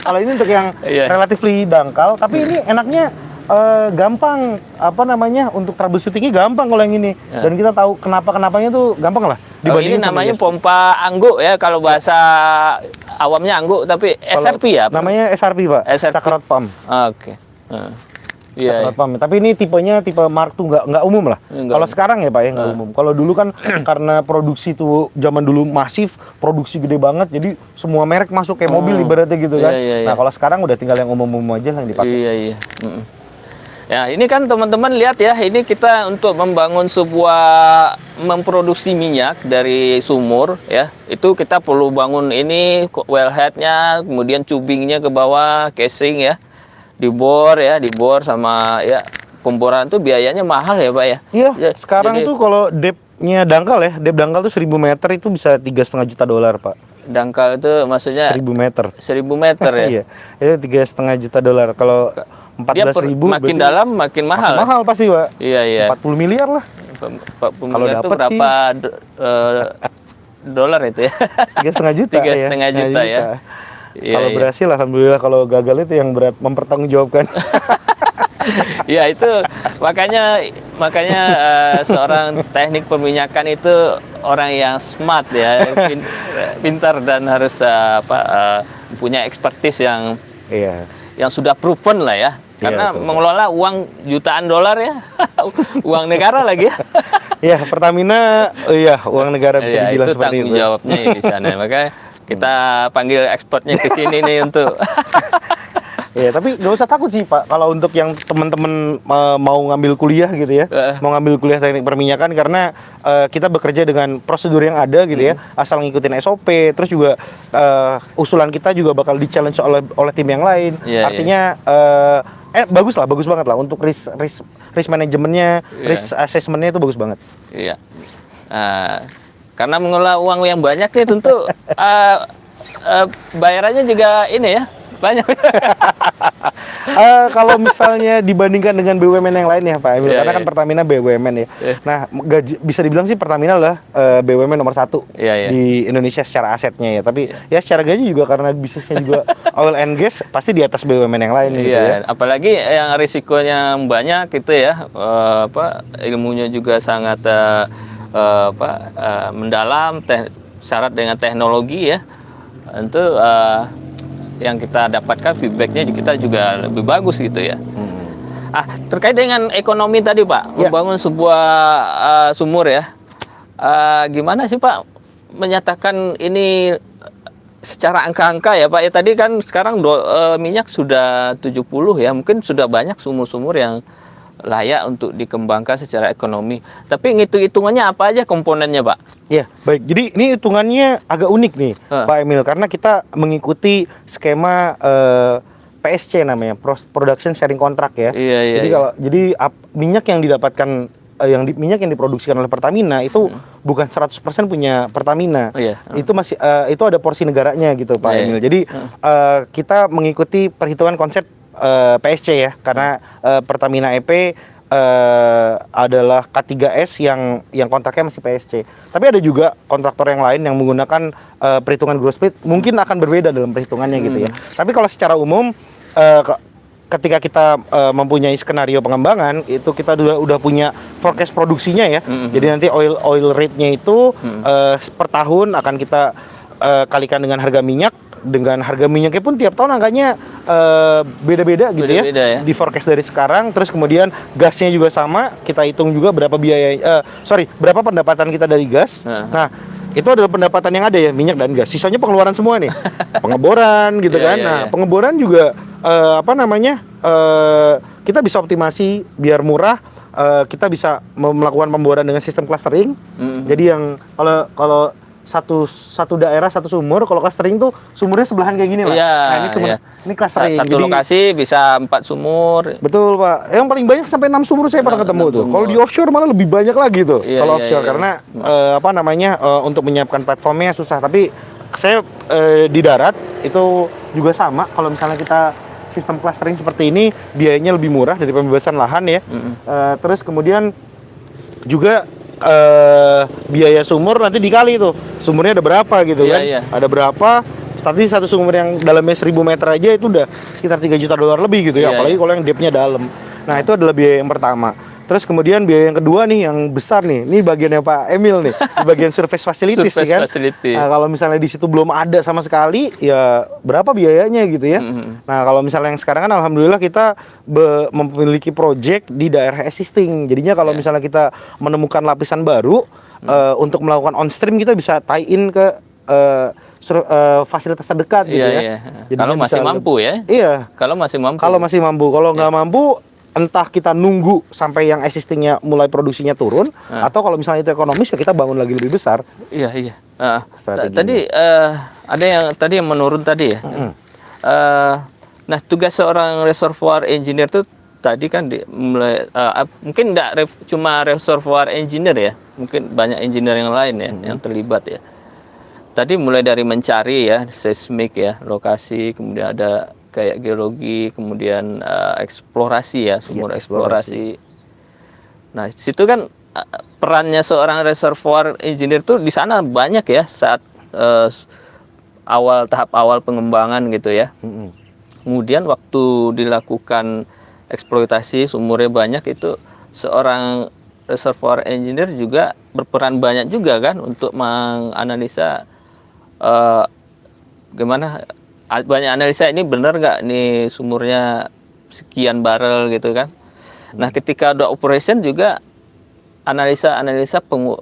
Kalau ini untuk yang relatively dangkal, tapi ini enaknya gampang untuk troubleshootingnya gampang kalau yang ini. Dan kita tahu kenapanya tuh gampang lah. Ini namanya pompa angguk ya, kalau bahasa awamnya angguk, tapi SRP ya? Namanya SRP, Pak. Sacred Pump. Oke. Iya. Pump. Tapi ini tipenya tipe Mark II, nggak umum lah. Kalau sekarang ya, Pak, ya nggak umum. Kalau dulu kan karena produksi tuh zaman dulu masif, produksi gede banget, jadi semua merek masuk kayak mobil ibaratnya gitu kan. Iya. Nah, kalau sekarang udah tinggal yang umum-umum aja yang dipakai. Iya. Ya, ini kan teman-teman lihat ya, ini kita untuk membangun memproduksi minyak dari sumur ya, itu kita perlu bangun ini wellheadnya, kemudian tubingnya ke bawah, casing ya, dibor sama ya, pemboran tuh biayanya mahal ya, Pak ya. Iya, sekarang tuh kalau depth-nya dangkal ya, depth dangkal tuh 1.000 meter itu bisa $3,5 juta, Pak. Dangkal itu maksudnya 1.000 meter. 1.000 meter ya. Iya, itu $3,5 juta. Kalau 14.000 makin dalam makin mahal. Makin mahal pasti, Pak. Iya. 40 miliar lah. 40 Kalau miliar itu dapat berapa dolar itu ya? 3,5 juta. 3,5 juta ya. Kalau berhasil alhamdulillah, kalau gagal itu yang berat mempertanggungjawabkan. Ya itu makanya seorang teknik perminyakan itu orang yang smart ya, pintar dan harus punya expertise yang sudah proven lah ya. Karena mengelola uang jutaan dolar ya, uang negara lagi ya. Iya, Pertamina, uang negara bisa dibilang seperti itu. Itu tanggung jawabnya di sana. Makanya kita panggil expertnya ke sini nih untuk. Ya, tapi nggak usah takut sih, Pak. Kalau untuk yang teman-teman mau ngambil kuliah gitu ya, mau ngambil kuliah teknik perminyakan, karena kita bekerja dengan prosedur yang ada gitu ya, asal ngikutin SOP. Terus juga usulan kita juga bakal di-challenge oleh tim yang lain. Artinya bagus banget lah untuk risk manajemennya, risk assessmentnya itu bagus banget. Iya. Karena mengelola uang yang banyak sih tentu bayarannya juga ini ya, banyak. Kalau misalnya dibandingkan dengan BUMN yang lain ya Pak Emil, Iya, karena kan iya. Pertamina BUMN ya. Iya. Nah, bisa dibilang sih Pertamina adalah BUMN nomor satu Iya, iya. di Indonesia secara asetnya ya. Tapi Iya. ya secara gaji juga karena bisnisnya juga oil and gas pasti di atas BUMN yang lain gitu ya. Iya, apalagi yang risikonya banyak itu ya, ilmunya juga sangat mendalam, syarat dengan teknologi ya. Tentu yang kita dapatkan feedbacknya kita juga lebih bagus gitu ya. Terkait dengan ekonomi tadi Pak, Ya. membangun sebuah sumur ya, gimana sih Pak menyatakan ini secara angka-angka ya Pak ya? Tadi kan sekarang minyak sudah 70 ya, mungkin sudah banyak sumur-sumur yang layak untuk dikembangkan secara ekonomi. Tapi hitung-hitungannya apa aja komponennya Pak? Ya, baik. Jadi ini hitungannya agak unik nih, Pak Emil, karena kita mengikuti skema PSC namanya, Production Sharing Contract ya. Iya, iya, Jadi iya. minyak yang didapatkan minyak yang diproduksikan oleh Pertamina itu bukan 100% punya Pertamina. Oh, iya. Itu masih itu ada porsi negaranya gitu Pak Iya, Emil. iya. Jadi kita mengikuti perhitungan konsep PSC ya, karena Pertamina EP adalah K3S yang kontraknya masih PSC. Tapi ada juga kontraktor yang lain yang menggunakan perhitungan gross split, mungkin akan berbeda dalam perhitungannya gitu ya. Tapi kalau secara umum ketika kita mempunyai skenario pengembangan, itu kita udah punya forecast produksinya ya. Jadi nanti oil rate-nya itu per tahun akan kita kalikan dengan harga minyak. Dengan harga minyaknya pun tiap tahun angkanya beda-beda gitu Beda-beda ya. Di forecast dari sekarang. Terus kemudian gasnya juga sama, kita hitung juga berapa berapa pendapatan kita dari gas. Nah, itu adalah pendapatan yang ada ya, minyak dan gas. Sisanya pengeluaran semua nih. Pengeboran gitu Iya, kan. iya, Nah, iya. pengeboran juga kita bisa optimasi biar murah. Kita bisa melakukan pemboran dengan sistem clustering. Jadi yang kalau satu daerah satu sumur, kalau clustering tuh sumurnya sebelahan kayak gini Pak. Iya, Nah, ini sumur, iya. ini clustering. Satu Jadi lokasi bisa 4 sumur. betul Pak. Yang paling banyak sampai 6 sumur saya pernah ketemu 6 tuh. sumur. Kalau di offshore malah lebih banyak lagi tuh. Iya, Kalau iya, offshore iya. karena untuk menyiapkan platformnya susah. Tapi saya di darat itu juga sama. Kalau misalnya kita sistem clustering seperti ini, biayanya lebih murah dari pembebasan lahan ya. Terus kemudian juga biaya sumur nanti dikali tuh, sumurnya ada berapa gitu Iya, kan. iya. Ada berapa, tadi satu sumur yang dalamnya 1000 meter aja itu udah sekitar 3 juta dolar lebih gitu ya. Iya, Apalagi iya. kalau yang depthnya dalam. Nah itu adalah biaya yang pertama. Terus kemudian biaya yang kedua nih, yang besar nih, ini bagiannya Pak Emil nih, di bagian surface facilities Surface nih kan. facility. Nah, kalau misalnya di situ belum ada sama sekali, ya berapa biayanya gitu ya. Nah kalau misalnya yang sekarang kan alhamdulillah kita memiliki project di daerah existing. Jadinya kalau misalnya kita menemukan lapisan baru, untuk melakukan on stream kita bisa tie in ke fasilitas terdekat gitu Iya, ya. iya. Jadinya Kalau masih bisa mampu ya. Iya. Kalau masih mampu. Kalau masih mampu, kalau nggak mampu, entah kita nunggu sampai yang existingnya mulai produksinya turun, atau kalau misalnya itu ekonomis ya kita bangun lagi lebih besar. Iya, iya. Strateginya. Tadi ada yang menurun tadi ya. Nah, tugas seorang reservoir engineer itu tadi kan mungkin tidak cuma reservoir engineer ya, mungkin banyak engineer yang lain ya yang terlibat ya. Tadi mulai dari mencari ya, seismik ya, lokasi, kemudian ada kayak geologi, kemudian eksplorasi ya, sumur eksplorasi. Nah, situ kan perannya seorang reservoir engineer tuh di sana banyak ya saat tahap awal pengembangan gitu ya. Kemudian waktu dilakukan eksploitasi sumurnya banyak, itu seorang reservoir engineer juga berperan banyak juga kan untuk menganalisa gimana, banyak analisa ini benar nggak nih sumurnya sekian barrel gitu kan. Nah ketika ada operation juga analisa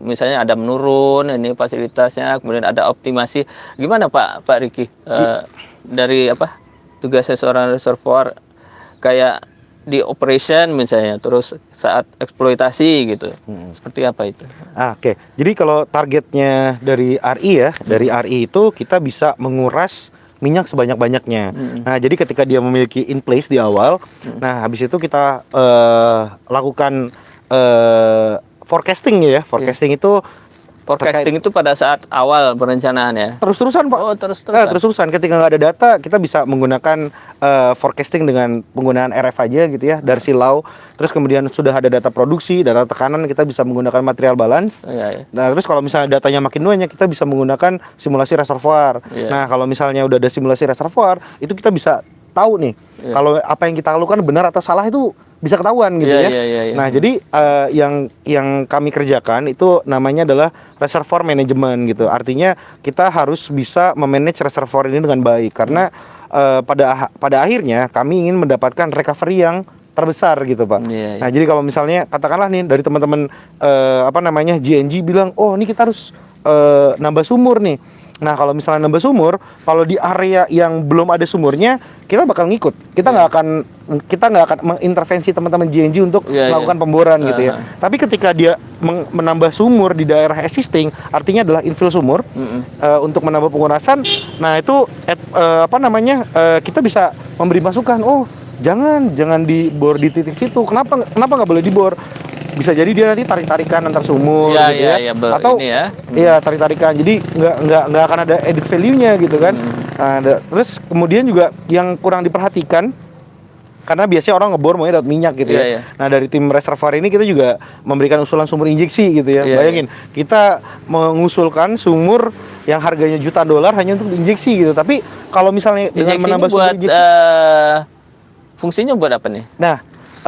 misalnya ada menurun ini fasilitasnya, kemudian ada optimasi. Gimana Pak Riki dari tugasnya seorang reservoir kayak di operation misalnya, terus saat eksploitasi gitu, seperti apa itu? Oke. Jadi kalau targetnya dari RI ya, dari RI itu kita bisa menguras minyak sebanyak-banyaknya. Nah, jadi ketika dia memiliki in place di awal, nah habis itu kita lakukan forecasting ya. Forecasting itu Forecasting itu pada saat awal perencanaan ya. Terus-terusan Pak. Oh, terus-terusan. Terus-terusan. Ketika nggak ada data, kita bisa menggunakan forecasting dengan penggunaan RF aja gitu ya, dari silau. Terus kemudian sudah ada data produksi, data tekanan, kita bisa menggunakan material balance. Iya. Nah, terus kalau misalnya datanya makin banyak, kita bisa menggunakan simulasi reservoir. Iya. Nah, kalau misalnya udah ada simulasi reservoir, itu kita bisa tahu nih, kalau apa yang kita lakukan benar atau salah itu bisa ketahuan gitu ya. Iya. Nah, jadi yang kami kerjakan itu namanya adalah reservoir management gitu. Artinya kita harus bisa memanage reservoir ini dengan baik karena pada akhirnya kami ingin mendapatkan recovery yang terbesar gitu Pak. Iya. Nah, jadi kalau misalnya katakanlah nih dari teman-teman GNG bilang, "Oh, ini kita harus nambah sumur nih." Nah, kalau misalnya nambah sumur, kalau di area yang belum ada sumurnya, kita bakal ngikut. Kita nggak akan mengintervensi teman-teman GNG untuk melakukan pemboran gitu ya. Tapi ketika dia menambah sumur di daerah existing, artinya adalah infill sumur untuk menambah pengurasan. Nah, itu kita bisa memberi masukan. Oh, jangan dibor di titik situ. Kenapa nggak boleh dibor? Bisa jadi dia nanti tarik-tarikan antar sumur gitu ya. Atau tarik-tarikan. Jadi nggak akan ada added value-nya gitu kan. Nah, terus kemudian juga yang kurang diperhatikan, karena biasanya orang ngebor maunya dapat minyak gitu ya. Nah, dari tim reservoir ini kita juga memberikan usulan sumur injeksi gitu ya. Bayangin, kita mengusulkan sumur yang harganya jutaan dolar hanya untuk injeksi gitu. Tapi kalau misalnya dengan menambah sumur injeksi, fungsinya buat apa nih? Nah,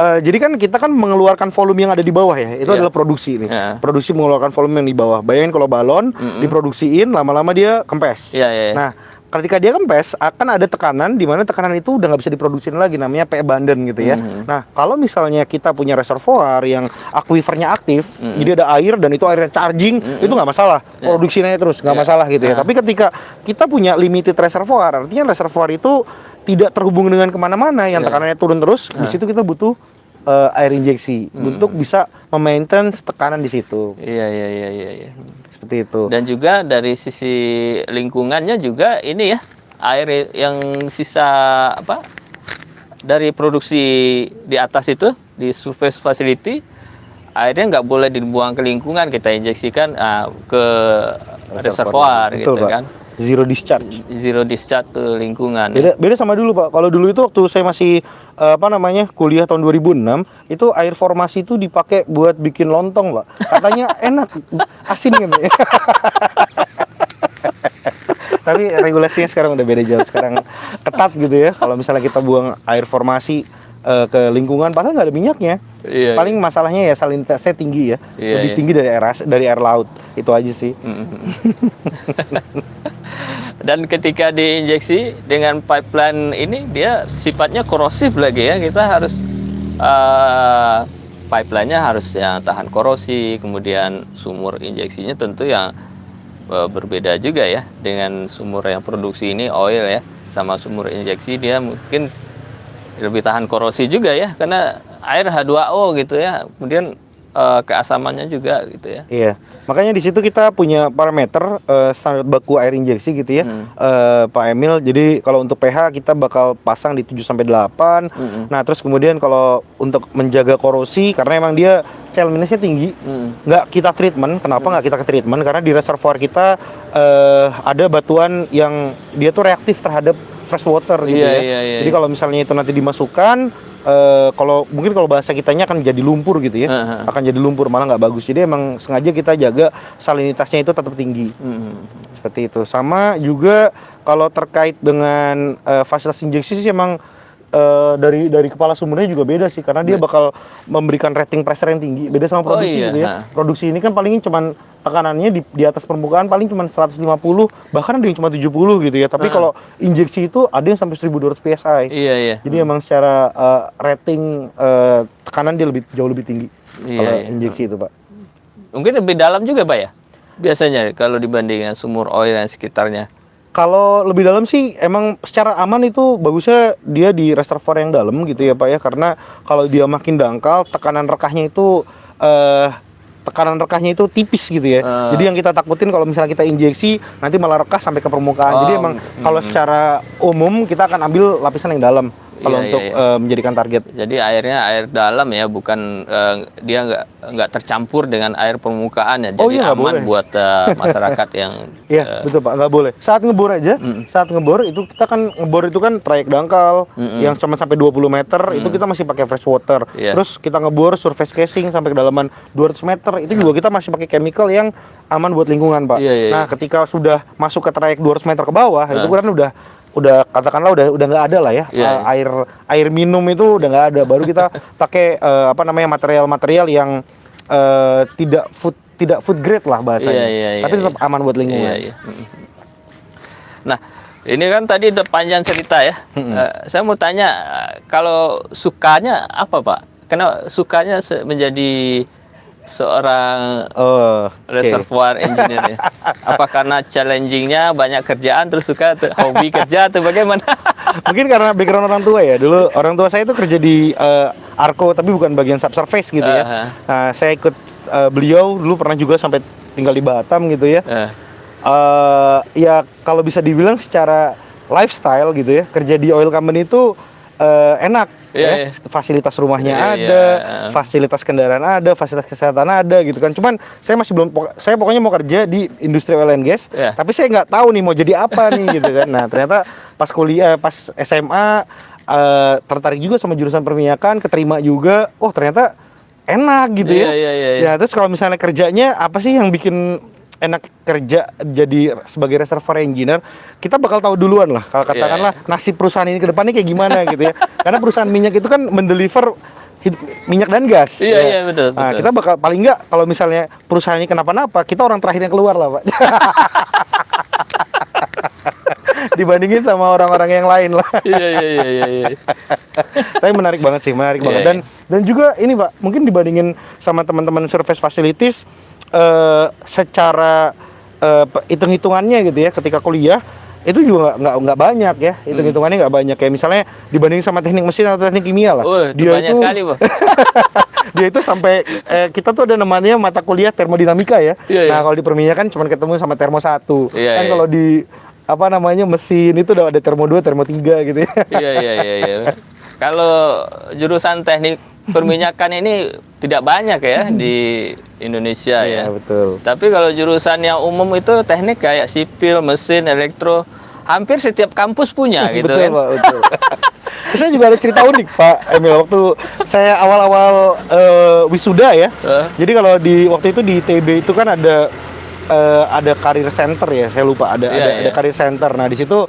jadi kan kita mengeluarkan volume yang ada di bawah ya. Itu adalah produksi nih. Produksi mengeluarkan volume yang di bawah. Bayangin kalau balon diproduksiin, lama-lama dia kempes. Nah, ketika dia kempes akan ada tekanan, di mana tekanan itu udah nggak bisa diproduksiin lagi, namanya P-abundant gitu ya. Nah, kalau misalnya kita punya reservoir yang aquifernya aktif, jadi ada air dan itu airnya charging, itu nggak masalah. Produksinya terus nggak masalah gitu ya. Tapi ketika kita punya limited reservoir, artinya reservoir itu tidak terhubung dengan kemana-mana, yang tekanannya turun terus, di situ kita butuh air injeksi untuk bisa memaintain tekanan di situ. Iya. Seperti itu. Dan juga dari sisi lingkungannya juga ini ya, air yang sisa dari produksi di atas itu di surface facility, airnya nggak boleh dibuang ke lingkungan, kita injeksikan ke reservoir gitu kan. Zero discharge ke lingkungan. Beda sama dulu Pak. Kalau dulu itu waktu saya masih kuliah tahun 2006, itu air formasi itu dipakai buat bikin lontong Pak. Katanya enak, asin gitu ya. Tapi regulasinya sekarang udah beda jauh. Sekarang ketat gitu ya. Kalau misalnya kita buang air formasi ke lingkungan, padahal nggak ada minyaknya. Paling masalahnya ya salinitasnya tinggi ya. Lebih tinggi dari air laut. Itu aja sih. Dan ketika diinjeksi dengan pipeline ini, dia sifatnya korosif lagi ya. Kita harus pipeline-nya harus yang tahan korosi. Kemudian sumur injeksinya tentu yang berbeda juga ya dengan sumur yang produksi ini oil ya, sama sumur injeksi dia mungkin lebih tahan korosi juga ya, karena air H2O gitu ya. Kemudian keasamannya juga gitu ya. Iya. Makanya di situ kita punya parameter standar baku air injeksi gitu ya. Pak Emil. Jadi kalau untuk pH kita bakal pasang di 7 sampai 8. Nah, terus kemudian kalau untuk menjaga korosi, karena emang dia challenges-nya tinggi, nggak kita treatment. Kenapa nggak kita treatment? Karena di reservoir kita ada batuan yang dia tuh reaktif terhadap fresh water gitu ya. Jadi kalau misalnya itu nanti dimasukkan, kalau bahasa kitanya akan jadi lumpur gitu ya, akan jadi lumpur, malah nggak bagus. Jadi emang sengaja kita jaga salinitasnya itu tetap tinggi. Seperti itu. Sama juga kalau terkait dengan fasilitas injeksi sih emang dari kepala sumurnya juga beda sih, karena dia bakal memberikan rating pressure yang tinggi, beda sama produksi gitu ya. Produksi ini kan paling cuman tekanannya di atas permukaan paling cuma 150, bahkan ada yang cuma 70 gitu ya. Tapi kalau injeksi itu ada yang sampai 1200 PSI. Jadi emang secara rating tekanan dia jauh lebih tinggi kalau injeksi itu, Pak. Mungkin lebih dalam juga, Pak ya? Biasanya kalau dibandingkan sumur oil dan sekitarnya. Kalau lebih dalam sih emang secara aman itu bagusnya dia di reservoir yang dalam gitu ya Pak ya, karena kalau dia makin dangkal tekanan rekahnya itu tipis gitu ya. Jadi yang kita takutin kalau misalnya kita injeksi nanti malah rekah sampai ke permukaan. Jadi emang kalau secara umum kita akan ambil lapisan yang dalam. kalau Iya, untuk iya, iya. menjadikan target. Jadi airnya air dalam ya, bukan dia nggak tercampur dengan air permukaan ya. Oh Jadi iya, nggak boleh. aman buat masyarakat yang Iya, betul Pak, nggak boleh. Saat ngebor aja, mm, saat ngebor itu kita kan ngebor itu kan trayek dangkal yang cuma sampai 20 meter, itu kita masih pakai fresh water. Iya. Terus kita ngebor surface casing sampai kedalaman 200 meter, itu juga kita masih pakai chemical yang aman buat lingkungan, Pak. Iya, iya, Nah, iya. ketika sudah masuk ke trayek 200 meter ke bawah, itu kan udah katakanlah udah nggak ada lah ya. Iya, iya. Air minum itu udah nggak ada. Baru kita pakai apa namanya material-material yang tidak food grade lah bahasanya. Iya, iya, Tapi iya, tetap aman buat lingkungan. Iya, iya. Nah, ini kan tadi udah panjang cerita ya. Saya mau tanya, kalau sukanya apa, Pak? Kenapa sukanya menjadi seorang Oh, oke. reservoir engineer ya? Apa karena challengingnya banyak kerjaan terus suka hobi kerja atau bagaimana? Mungkin karena background orang tua ya. Dulu orang tua saya itu kerja di Arko tapi bukan bagian subsurface gitu ya. Aha. Nah, saya ikut beliau dulu pernah juga sampai tinggal di Batam gitu ya. Ya kalau bisa dibilang secara lifestyle gitu ya, kerja di oil company itu enak. Iya, Ya, iya. fasilitas rumahnya Iya, ada, iya. fasilitas kendaraan ada, fasilitas kesehatan ada gitu kan. Cuman saya masih belum, saya pokoknya mau kerja di industri oil and gas, Iya. tapi saya nggak tahu nih mau jadi apa nih gitu kan. Nah ternyata pas kuliah, pas SMA tertarik juga sama jurusan perminyakan, keterima juga. Oh ternyata enak gitu ya. Iya, iya, iya, iya. Ya terus kalau misalnya kerjanya apa sih yang bikin enak kerja jadi sebagai reservoir engineer, kita bakal tahu duluan lah. Kalau katakanlah nasib perusahaan ini ke depannya kayak gimana gitu ya. Karena perusahaan minyak itu kan mendeliver minyak dan gas. Iya, ya. iya, betul, Nah, betul. kita bakal paling nggak kalau misalnya perusahaan ini kenapa-napa, kita orang terakhir yang keluar lah, Pak. Dibandingin sama orang-orang yang lain lah. Iya, iya, iya, iya, iya. Tapi menarik banget sih, menarik banget. Iya, Dan juga ini Pak, mungkin dibandingin sama teman-teman surface facilities, secara hitung-hitungannya gitu ya, ketika kuliah itu juga nggak banyak ya, hitung-hitungannya nggak banyak. Kayak misalnya dibandingin sama teknik mesin atau teknik kimia lah. Oh, itu banyak sekali, Pak. Dia itu sampai kita tuh ada namanya mata kuliah termodinamika ya. Iya, iya. Nah kalau di perminyakan cuma ketemu sama termo 1. Iya, Kan iya. kalau di apa namanya mesin itu udah ada termo 2, termo 3 gitu ya. Iya, iya, iya, iya. Kalau jurusan teknik perminyakan ini tidak banyak ya di Indonesia ya. Iya betul. Tapi kalau jurusan yang umum itu teknik kayak sipil, mesin, elektro, hampir setiap kampus punya gitu Betul kan. Pak, betul. Saya juga ada cerita unik Pak Emil, waktu saya awal-awal wisuda ya. Jadi kalau waktu itu di ITB itu kan ada career center ya, saya lupa ada Iya. career center. Nah di situ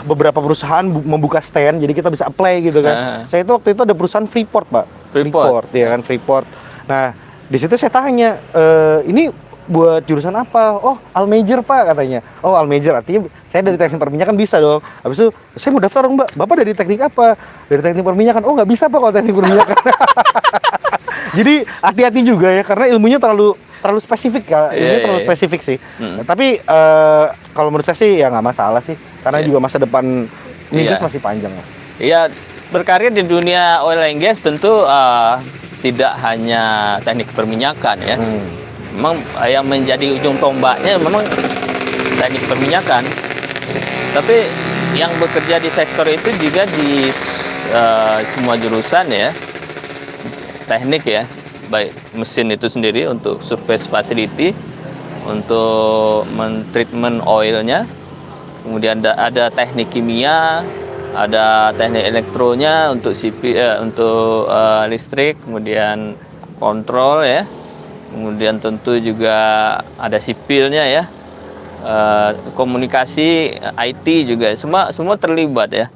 beberapa perusahaan membuka stand, jadi kita bisa apply gitu kan. Saya itu waktu itu ada perusahaan Freeport Pak. Freeport. Ya kan, Freeport. Nah di situ saya tanya, ini buat jurusan apa? Oh, all major Pak katanya. Oh, all major artinya saya dari teknik perminyakan bisa dong. Habis itu saya mau daftar dong Mbak. Bapak dari teknik apa? Dari teknik perminyakan. Oh, nggak bisa Pak kalau teknik perminyakan. Jadi hati-hati juga ya, karena ilmunya terlalu spesifik ya. Ilmunya terlalu spesifik sih. Tapi kalau menurut saya sih ya nggak masalah sih, karena juga masa depan migas masih panjang. Iya, berkarir di dunia oil and gas tentu tidak hanya teknik perminyakan ya. Memang yang menjadi ujung tombaknya memang teknik perminyakan. Tapi yang bekerja di sektor itu juga di semua jurusan ya, teknik ya, baik mesin itu sendiri untuk surface facility, untuk mentreatment oilnya, kemudian ada teknik kimia, ada teknik elektronya untuk untuk listrik, kemudian kontrol ya, kemudian tentu juga ada sipilnya ya, komunikasi, IT juga, semua terlibat ya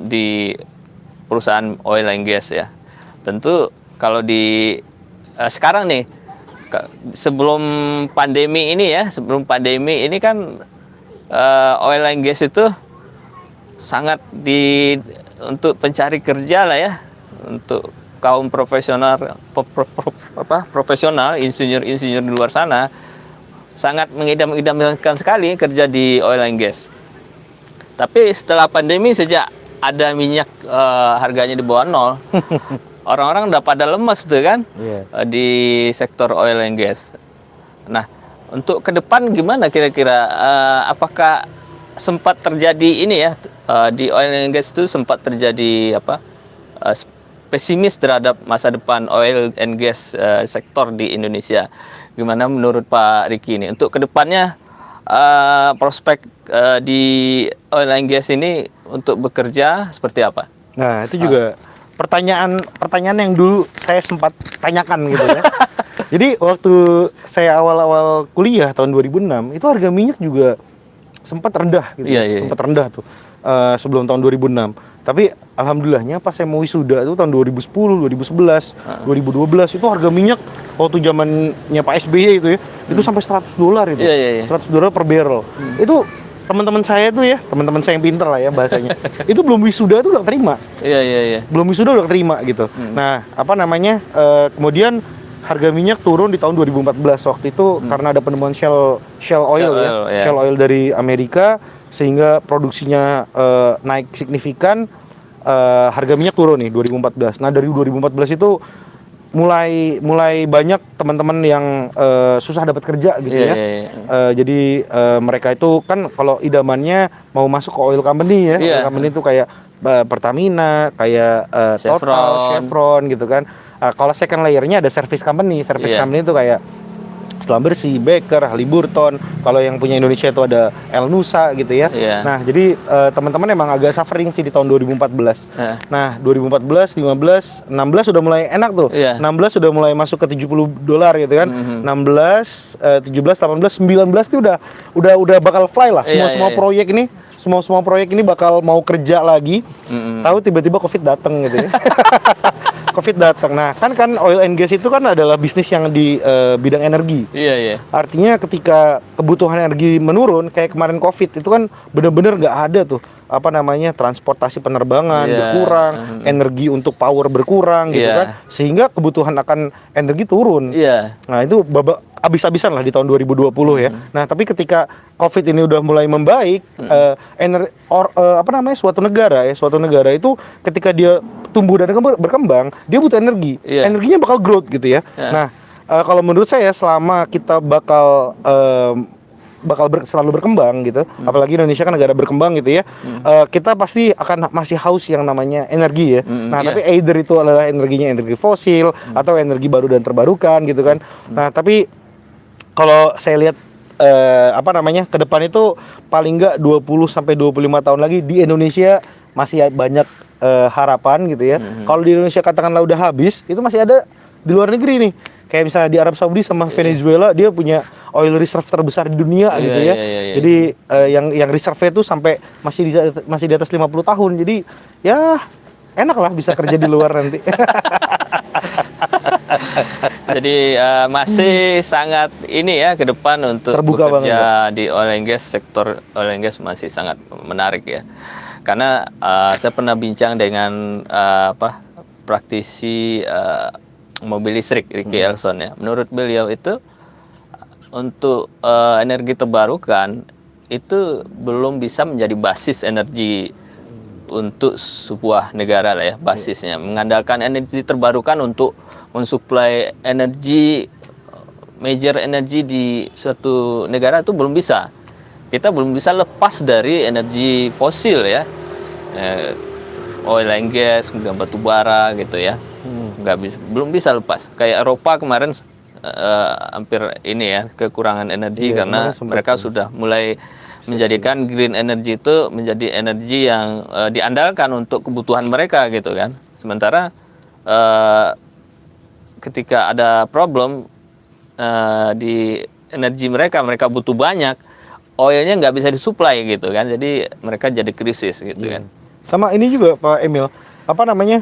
di perusahaan oil and gas ya. Tentu kalau di sekarang nih, sebelum pandemi ini kan oil and gas itu sangat untuk pencari kerja lah ya, untuk kaum profesional insinyur di luar sana sangat mengidam-idamkan sekali kerja di oil and gas. Tapi setelah pandemi, sejak ada minyak harganya di bawah nol, orang-orang udah pada lemes tuh kan di sektor oil and gas. Nah, untuk ke depan gimana kira-kira, apakah sempat terjadi ini ya, di oil and gas itu sempat terjadi pesimis terhadap masa depan oil and gas sektor di Indonesia. Gimana menurut Pak Riki ini untuk kedepannya prospek di oil and gas ini untuk bekerja seperti apa? Nah, itu juga pertanyaan yang dulu saya sempat tanyakan gitu ya. Jadi waktu saya awal-awal kuliah tahun 2006, itu harga minyak juga sempat rendah gitu. Sempat rendah tuh sebelum tahun 2006. Tapi alhamdulillahnya pas saya mau wisuda itu tahun 2010, 2011, 2012 itu harga minyak waktu zamannya Pak SBY itu ya, itu sampai $100 itu. $100 per barrel. Itu teman-teman saya tuh ya, teman-teman saya yang pinter lah ya bahasanya. Itu belum wisuda tuh udah terima. Belum wisuda udah terima gitu. Nah, kemudian harga minyak turun di tahun 2014 waktu itu karena ada penemuan Shell Oil Shell Oil dari Amerika sehingga produksinya naik signifikan, harga minyak turun nih 2014. Nah, dari 2014 itu mulai banyak teman-teman yang susah dapat kerja gitu ya. Jadi mereka itu kan kalau idamannya mau masuk ke oil company ya, oil company itu kayak Pertamina, kayak Total, Chevron gitu kan. Kalau second layernya ada service company itu kayak Selam Bersih, Baker, Halliburton. Kalau yang punya Indonesia itu ada El Nusa gitu ya. Nah, jadi teman-teman emang agak suffering sih di tahun 2014. Nah, 2014, 15, 16 sudah mulai enak tuh. 16 sudah mulai masuk ke $70 gitu kan. 16, 17, 18, 19 itu udah bakal fly lah. Semua proyek ini, semua proyek ini bakal mau kerja lagi. Tahu tiba-tiba Covid datang gitu ya. Covid datang. Nah, kan oil and gas itu kan adalah bisnis yang di bidang energi. Artinya ketika kebutuhan energi menurun, kayak kemarin Covid itu kan benar-benar nggak ada tuh transportasi penerbangan berkurang, energi untuk power berkurang gitu kan, sehingga kebutuhan akan energi turun. Nah, itu habis-habisan lah di tahun 2020 ya. Nah, tapi ketika Covid ini udah mulai membaik, suatu negara itu ketika dia tumbuh dan berkembang, dia butuh energi. Energinya bakal growth gitu ya. Nah, kalau menurut saya selama kita bakal selalu berkembang gitu, apalagi Indonesia kan negara berkembang gitu ya, kita pasti akan masih haus yang namanya energi ya. Tapi either itu adalah energinya energi fosil atau energi baru dan terbarukan gitu kan. Nah, tapi kalau saya lihat ke depan itu paling enggak 20 sampai 25 tahun lagi di Indonesia masih banyak harapan gitu ya. Kalau di Indonesia katakanlah udah habis, itu masih ada di luar negeri nih. Kayak misalnya di Arab Saudi sama Venezuela, dia punya oil reserve terbesar di dunia gitu ya. Jadi yang reserve itu sampai masih di atas 50 tahun. Jadi ya enak lah bisa kerja di luar nanti. Jadi masih sangat ini ya ke depan untuk terbuka bekerja di oil and gas, sektor oil and gas masih sangat menarik ya. Karena saya pernah bincang dengan praktisi mobil listrik Ricky Elson ya. Menurut beliau itu untuk energi terbarukan itu belum bisa menjadi basis energi untuk sebuah negara lah ya, basisnya. Mengandalkan energi terbarukan untuk mensuplai energi, major energi di suatu negara itu belum bisa. Kita belum bisa lepas dari energi fosil ya, oil and gas, kemudian batu bara gitu ya, belum bisa lepas. Kayak Eropa kemarin hampir ini ya kekurangan energi karena mereka sudah mulai menjadikan green energy itu menjadi energi yang diandalkan untuk kebutuhan mereka gitu kan. Sementara ketika ada problem di energi mereka butuh banyak, oilnya nggak bisa disuplai gitu kan, jadi mereka jadi krisis gitu kan. Sama ini juga Pak Emil,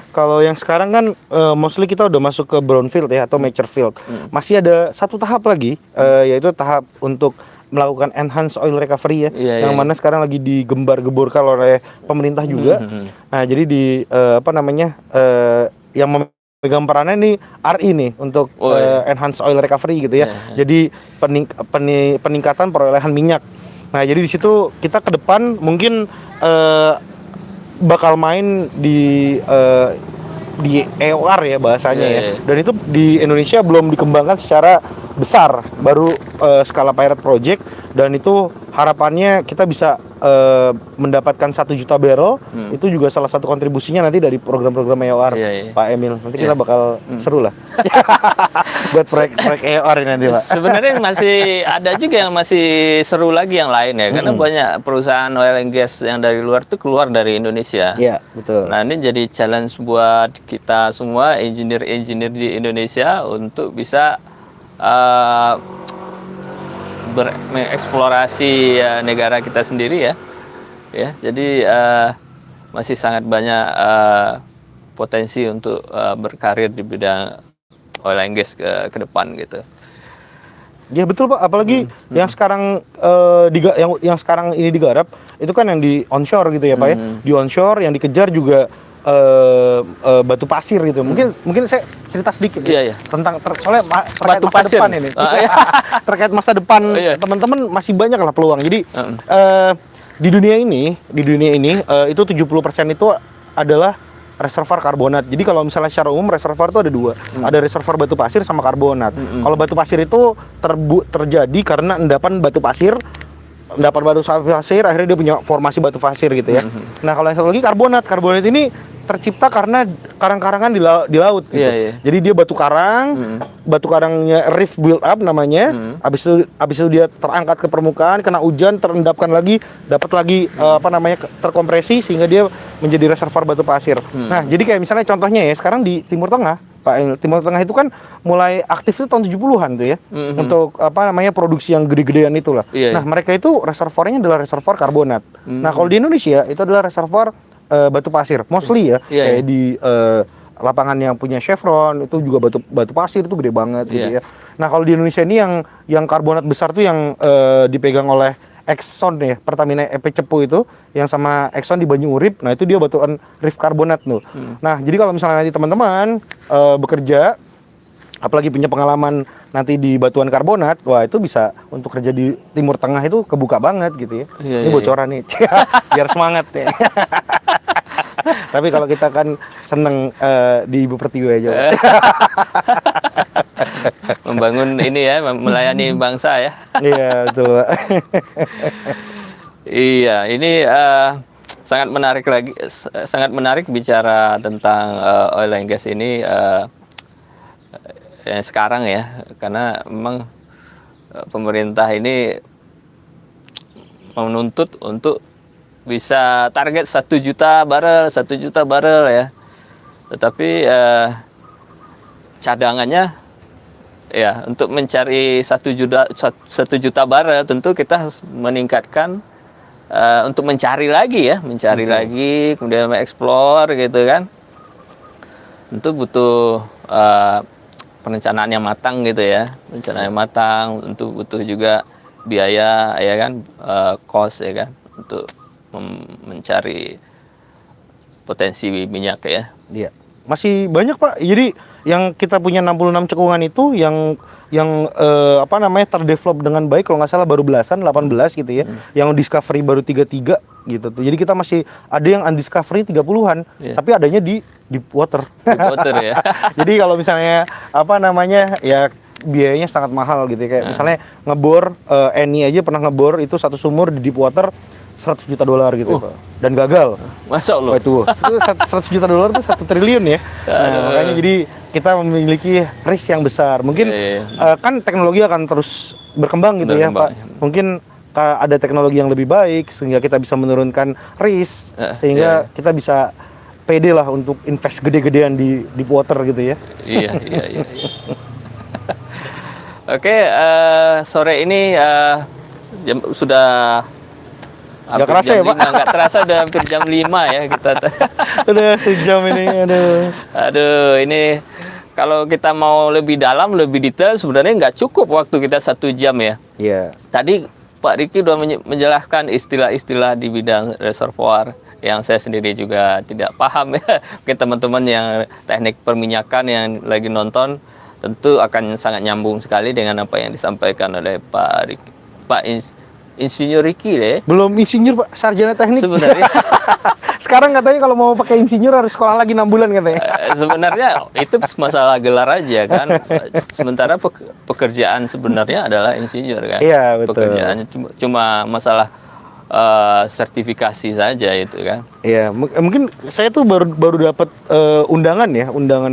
kalau yang sekarang kan mostly kita udah masuk ke brownfield ya atau mature field. Masih ada satu tahap lagi, yaitu tahap untuk melakukan enhanced oil recovery ya, yang mana sekarang lagi digembar-geborkan oleh pemerintah juga. Nah, jadi yang memegang perannya nih RI nih untuk enhanced oil recovery gitu ya. Jadi peningkatan perolehan minyak. Nah, jadi di situ kita ke depan mungkin bakal main di EOR ya bahasanya ya. Dan itu di Indonesia belum dikembangkan secara besar, baru skala pilot project, dan itu harapannya kita bisa mendapatkan 1 juta barrel. Itu juga salah satu kontribusinya nanti dari program-program EOR, Iya, iya. Pak Emil. Nanti Iya. kita bakal seru lah buat proyek EOR ini nanti, Pak. Sebenarnya masih ada juga yang masih seru lagi yang lain ya, karena banyak perusahaan oil and gas yang dari luar tuh keluar dari Indonesia. Iya, betul. Nah, ini jadi challenge buat kita semua engineer-engineer di Indonesia untuk bisa mengeksplorasi negara kita sendiri ya. Ya, jadi masih sangat banyak potensi untuk berkarir di bidang oil and gas ke depan gitu. Ya betul Pak, apalagi yang sekarang yang sekarang ini digarap itu kan yang di onshore gitu ya Pak ya. Di onshore yang dikejar juga batu pasir gitu. Mungkin saya cerita sedikit Iya. tentang soalnya terkait Batu masa pasir. depan ini. Iya. Terkait masa depan Iya. teman-teman masih banyak lah peluang. Jadi di dunia ini itu 70% itu adalah reservoir karbonat. Jadi kalau misalnya secara umum reservoir itu ada dua, ada reservoir batu pasir sama karbonat. Kalau batu pasir itu terjadi karena endapan batu pasir, akhirnya dia punya formasi batu pasir gitu ya. Nah kalau yang satu lagi karbonat ini tercipta karena karang-karangan di laut gitu. Iya. Jadi dia batu karangnya reef build up namanya. Habis itu dia terangkat ke permukaan, kena hujan, terendapkan lagi, dapat lagi terkompresi sehingga dia menjadi reservoir batu pasir. Nah, jadi kayak misalnya contohnya ya, sekarang di Timur Tengah, Pak Emil, Timur Tengah itu kan mulai aktif itu tahun 70-an tuh ya. Untuk produksi yang gede-gedean itulah. Iya. Nah, mereka itu reservoirnya adalah reservoir karbonat. Nah, kalau di Indonesia itu adalah reservoir batu pasir, mostly ya. Iya. Kayak di lapangan yang punya Chevron itu juga batu pasir itu gede banget gitu ya. Nah, kalau di Indonesia ini yang karbonat besar tuh yang dipegang oleh Exxon ya, Pertamina EP Cepu itu yang sama Exxon di Banyuurip. Nah, itu dia batuan reef karbonat tuh. Nah, jadi kalau misalnya nanti teman-teman bekerja apalagi punya pengalaman nanti di batuan karbonat, wah itu bisa untuk kerja di Timur Tengah itu kebuka banget gitu ya. Ini bocoran nih, biar semangat ya. Tapi kalau kita kan seneng di Ibu Pertiwi aja. Membangun ini ya, melayani bangsa ya. Iya betul. Iya, ini sangat menarik bicara tentang oil and gas ini sekarang ya, karena memang pemerintah ini menuntut untuk bisa target 1 juta barel ya. Tetapi cadangannya ya untuk mencari 1 juta barel tentu kita harus meningkatkan untuk mencari lagi, kemudian mengeksplor gitu kan. Tentu butuh perencanaan yang matang gitu ya, tentu butuh juga biaya ya kan, cost ya kan, untuk mencari potensi minyak ya. Iya. Masih banyak Pak. Jadi yang kita punya 66 cekungan itu yang terdevelop dengan baik, kalau nggak salah baru 18 gitu ya. Yang discovery baru 33 gitu tuh. Jadi kita masih ada yang undiscovery 30-an, tapi adanya di deep water. Deep water ya. Jadi kalau misalnya ya biayanya sangat mahal gitu ya. Kayak misalnya ngebor Eni aja pernah ngebor itu satu sumur di deep water $100 juta gitu Pak. Dan gagal. Masya Allah. Itu $100 juta itu 1 triliun ya. Nah, makanya jadi kita memiliki risk yang besar. Mungkin kan teknologi akan terus berkembang gitu ya Pak. Mungkin ada teknologi yang lebih baik sehingga kita bisa menurunkan risk, sehingga kita bisa pede lah untuk invest gede-gedean di deep water gitu ya. Iya. Oke, sore ini sudah nggak kerasa ya Pak? Nggak terasa udah hampir jam 5 ya kita. Udah sejam ini, Aduh, ini kalau kita mau lebih dalam, lebih detail sebenarnya nggak cukup waktu kita 1 jam ya. Iya. Tadi Pak Riki udah menjelaskan istilah-istilah di bidang reservoir yang saya sendiri juga tidak paham ya. Mungkin teman-teman yang teknik perminyakan yang lagi nonton tentu akan sangat nyambung sekali dengan apa yang disampaikan oleh Pak Riki, insinyur Ricky deh. Belum insinyur Pak, sarjana teknik. Sebenarnya Sekarang katanya kalau mau pakai insinyur harus sekolah lagi 6 bulan katanya. sebenarnya itu masalah gelar aja kan. Sementara pekerjaan sebenarnya adalah insinyur kan. Iya, betul. Pekerjaannya cuma masalah sertifikasi saja itu kan. Iya, mungkin saya tuh baru dapat undangan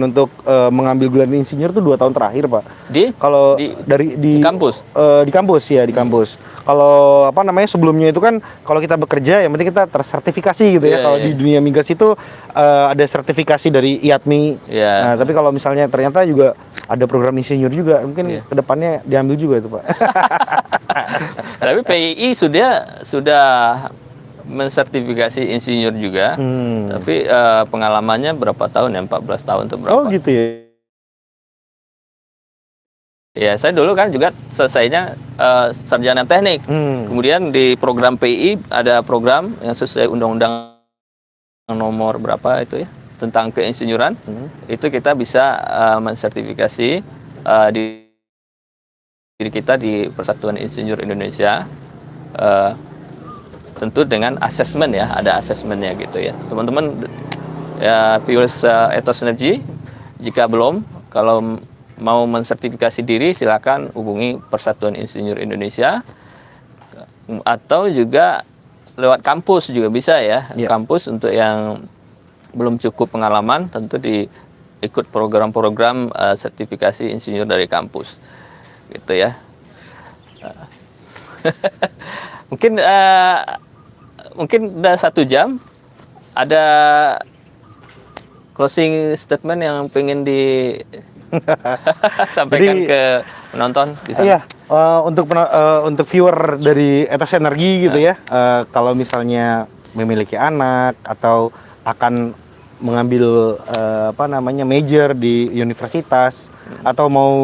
untuk mengambil gelar insinyur tuh 2 tahun terakhir, Pak. Kalau di kampus? Di kampus ya, di kampus. Kalau apa namanya sebelumnya itu kan kalau kita bekerja yang penting kita tersertifikasi gitu ya. Kalau di dunia migas itu ada sertifikasi dari IATMI. Nah, tapi kalau misalnya ternyata juga ada program insinyur juga, mungkin kedepannya diambil juga itu, Pak. Tapi PII sudah mensertifikasi insinyur juga. Tapi pengalamannya berapa tahun ya? 14 tahun atau berapa? Oh gitu ya. Ya, saya dulu kan juga selesainya sarjana teknik. Kemudian di program PI ada program yang sesuai undang-undang nomor berapa itu ya tentang keinsinyuran. Itu kita bisa mensertifikasi diri kita di Persatuan Insinyur Indonesia. Tentu dengan asesmen ya, ada asesmennya gitu ya. Teman-teman ya, viewers Ethos Energy, jika belum, kalau mau mensertifikasi diri silakan hubungi Persatuan Insinyur Indonesia atau juga lewat kampus juga bisa ya. Kampus untuk yang belum cukup pengalaman tentu ikut program-program sertifikasi insinyur dari kampus gitu ya. Mungkin udah 1 jam, ada closing statement yang pengen sampaikan ke penonton di sana. Iya, untuk viewer dari Ethos Energy gitu ya. Kalau misalnya memiliki anak atau akan mengambil major di universitas atau mau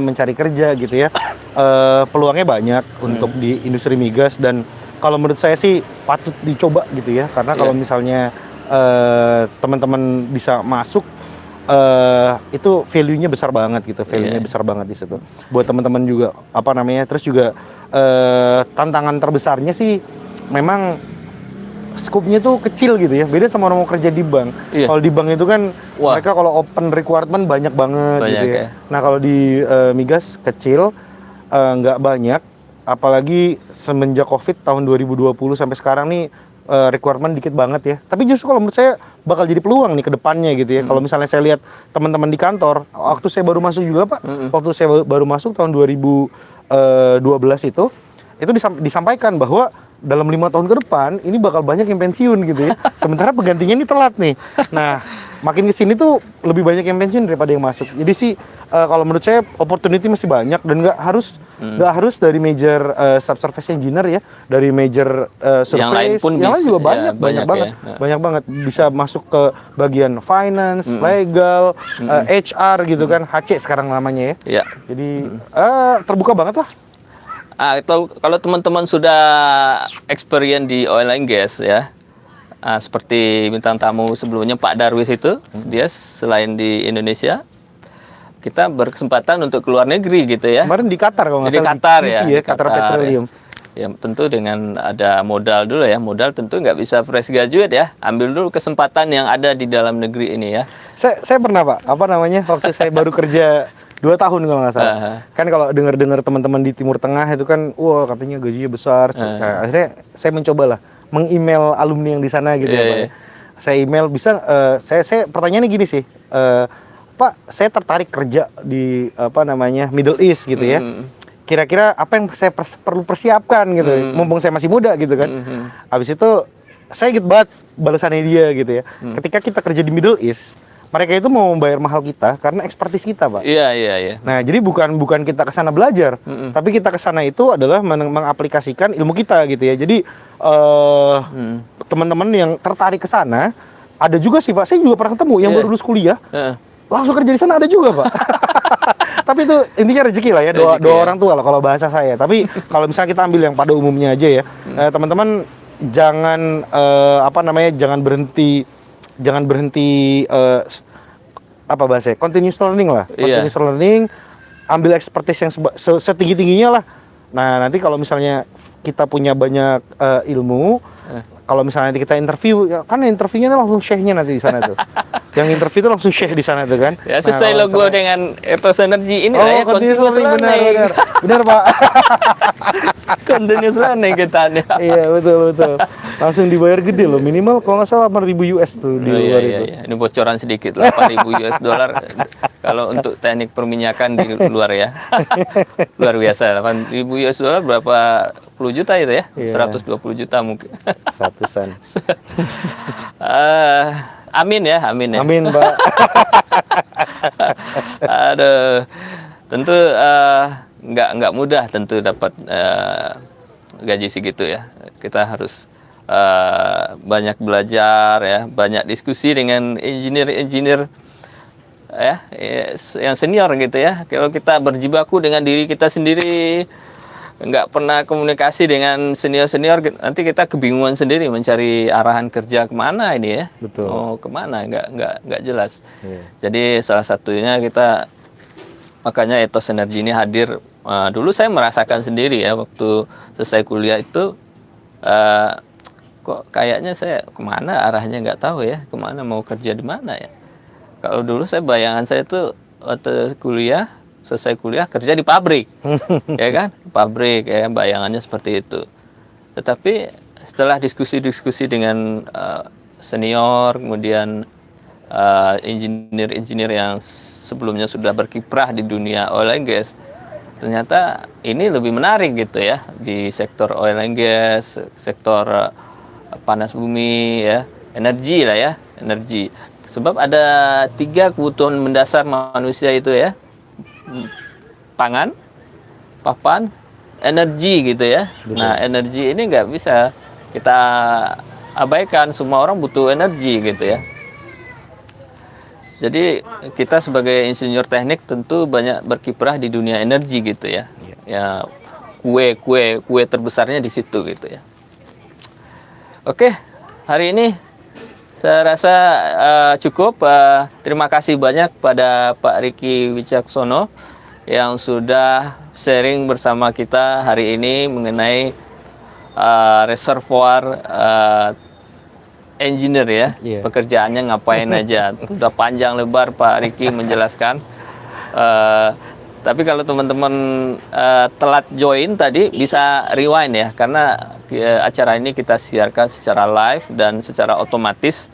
mencari kerja gitu ya. Peluangnya banyak untuk di industri migas dan kalau menurut saya sih patut dicoba gitu ya. Karena kalau misalnya teman-teman bisa masuk itu value-nya besar banget gitu, value-nya besar banget di situ. Buat teman-teman juga terus juga tantangan terbesarnya sih memang skupnya tuh kecil gitu ya. Beda sama orang mau kerja di bank. Kalau di bank itu kan mereka kalau open requirement banyak banget gitu ya. Nah, kalau di migas kecil, nggak banyak, apalagi semenjak Covid tahun 2020 sampai sekarang nih requirement dikit banget ya. Tapi justru kalau menurut saya bakal jadi peluang nih ke depannya gitu ya. Kalau misalnya saya lihat teman-teman di kantor, waktu saya baru masuk juga Pak, waktu saya baru masuk tahun 2012 itu disampaikan bahwa dalam 5 tahun ke depan ini bakal banyak yang pensiun gitu ya. Sementara penggantinya ini telat nih. Nah, makin kesini tuh lebih banyak yang pensiun daripada yang masuk. Jadi sih kalau menurut saya opportunity masih banyak dan nggak harus dari major subsurface engineer ya, dari major surface, yang lain juga banyak banget bisa masuk ke bagian finance, legal, HR gitu kan, HC sekarang namanya ya. Jadi terbuka banget lah. Kalau teman-teman sudah experience di oil and gas ya, seperti bintang tamu sebelumnya Pak Darwis itu, dia selain di Indonesia, kita berkesempatan untuk keluar negeri gitu ya. Kemarin di Qatar kalau nggak salah. Di Qatar ya. Di Qatar Petroleum. Ya tentu dengan ada modal dulu ya. Modal tentu nggak bisa fresh graduate ya. Ambil dulu kesempatan yang ada di dalam negeri ini ya. Saya pernah Pak, waktu saya baru kerja 2 tahun kalau nggak salah. Kan kalau dengar teman-teman di Timur Tengah itu kan, wah katanya gajinya besar. Nah, akhirnya saya mencobalah meng-email alumni yang di sana gitu ya Pak. Saya email saya pertanyaannya gini sih, Pak, saya tertarik kerja di Middle East gitu ya. Kira-kira apa yang saya perlu persiapkan gitu, mumpung saya masih muda gitu kan. Habis itu saya inget banget balasannya dia gitu ya. Ketika kita kerja di Middle East, mereka itu mau membayar mahal kita karena ekspertis kita, Pak. Iya. Nah, jadi bukan kita ke sana belajar, tapi kita ke sana itu adalah mengaplikasikan ilmu kita gitu ya. Jadi teman-teman yang tertarik ke sana ada juga sih, Pak. Saya juga pernah ketemu yang baru lulus kuliah. Langsung kerja di sana ada juga, Pak. Tapi itu intinya rezeki lah ya, doa orang tua lah kalau bahasa saya. Tapi kalau misalnya kita ambil yang pada umumnya aja ya, teman-teman jangan jangan berhenti continuous learning lah. Continuous learning, ambil expertise yang setinggi-tingginya lah. Nah, nanti kalau misalnya kita punya banyak ilmu, kalau misalnya nanti kita interview, ya kan interviewnya langsung syekh-nya nanti di sana tuh. Yang interview itu langsung syekh di sana tuh kan. Ya, Nah, sesuai kalau logo misalnya- dengan ethos energi ini Oh, lah ya, continuous learning, benar, learning. benar. Benar, Pak. Continuous learning kita nih. Iya, betul, betul. Langsung dibayar gede loh, minimal kalau nggak salah 8.000 US tuh di Oh, iya, luar iya, itu. iya. Ini bocoran sedikit, 8.000 US dollar kalau untuk teknik perminyakan di luar ya. Luar biasa, 8.000 US dollar berapa puluh juta itu ya? Iya. 120 juta mungkin. Seratusan. Amin ya, amin ya. Amin, Pak. Aduh, tentu nggak mudah tentu dapat gaji segitu ya. Kita harus banyak belajar ya, banyak diskusi dengan engineer-engineer ya, yang senior gitu ya. Kalau kita berjibaku dengan diri kita sendiri, nggak pernah komunikasi dengan senior-senior, nanti kita kebingungan sendiri mencari arahan kerja kemana ini ya. Betul. Oh, kemana? Nggak jelas. Iya. Jadi salah satunya kita, makanya ethos energi ini hadir. Dulu saya merasakan sendiri ya, waktu selesai kuliah itu kok kayaknya saya kemana arahnya nggak tahu ya, kemana mau kerja di mana ya. Kalau dulu bayangan saya tuh waktu kuliah, selesai kuliah kerja di pabrik, ya kan, pabrik ya, bayangannya seperti itu. Tetapi setelah diskusi-diskusi dengan senior, kemudian engineer-engineer yang sebelumnya sudah berkiprah di dunia oil and gas, ternyata ini lebih menarik gitu ya, di sektor oil and gas, sektor panas bumi ya, energi lah ya, energi. Sebab ada 3 kebutuhan mendasar manusia itu ya, pangan, papan, energi gitu ya. Betul. Nah, energi ini nggak bisa kita abaikan, semua orang butuh energi gitu ya. Jadi kita sebagai insinyur teknik tentu banyak berkiprah di dunia energi gitu ya. Ya, kue terbesarnya di situ gitu ya. Oke, hari ini saya rasa cukup. Terima kasih banyak pada Pak Riki Wicaksono yang sudah sharing bersama kita hari ini mengenai reservoir engineer ya. Iya. Pekerjaannya ngapain aja. Sudah panjang lebar Pak Riki menjelaskan. Tapi kalau teman-teman telat join tadi, bisa rewind ya, karena acara ini kita siarkan secara live dan secara otomatis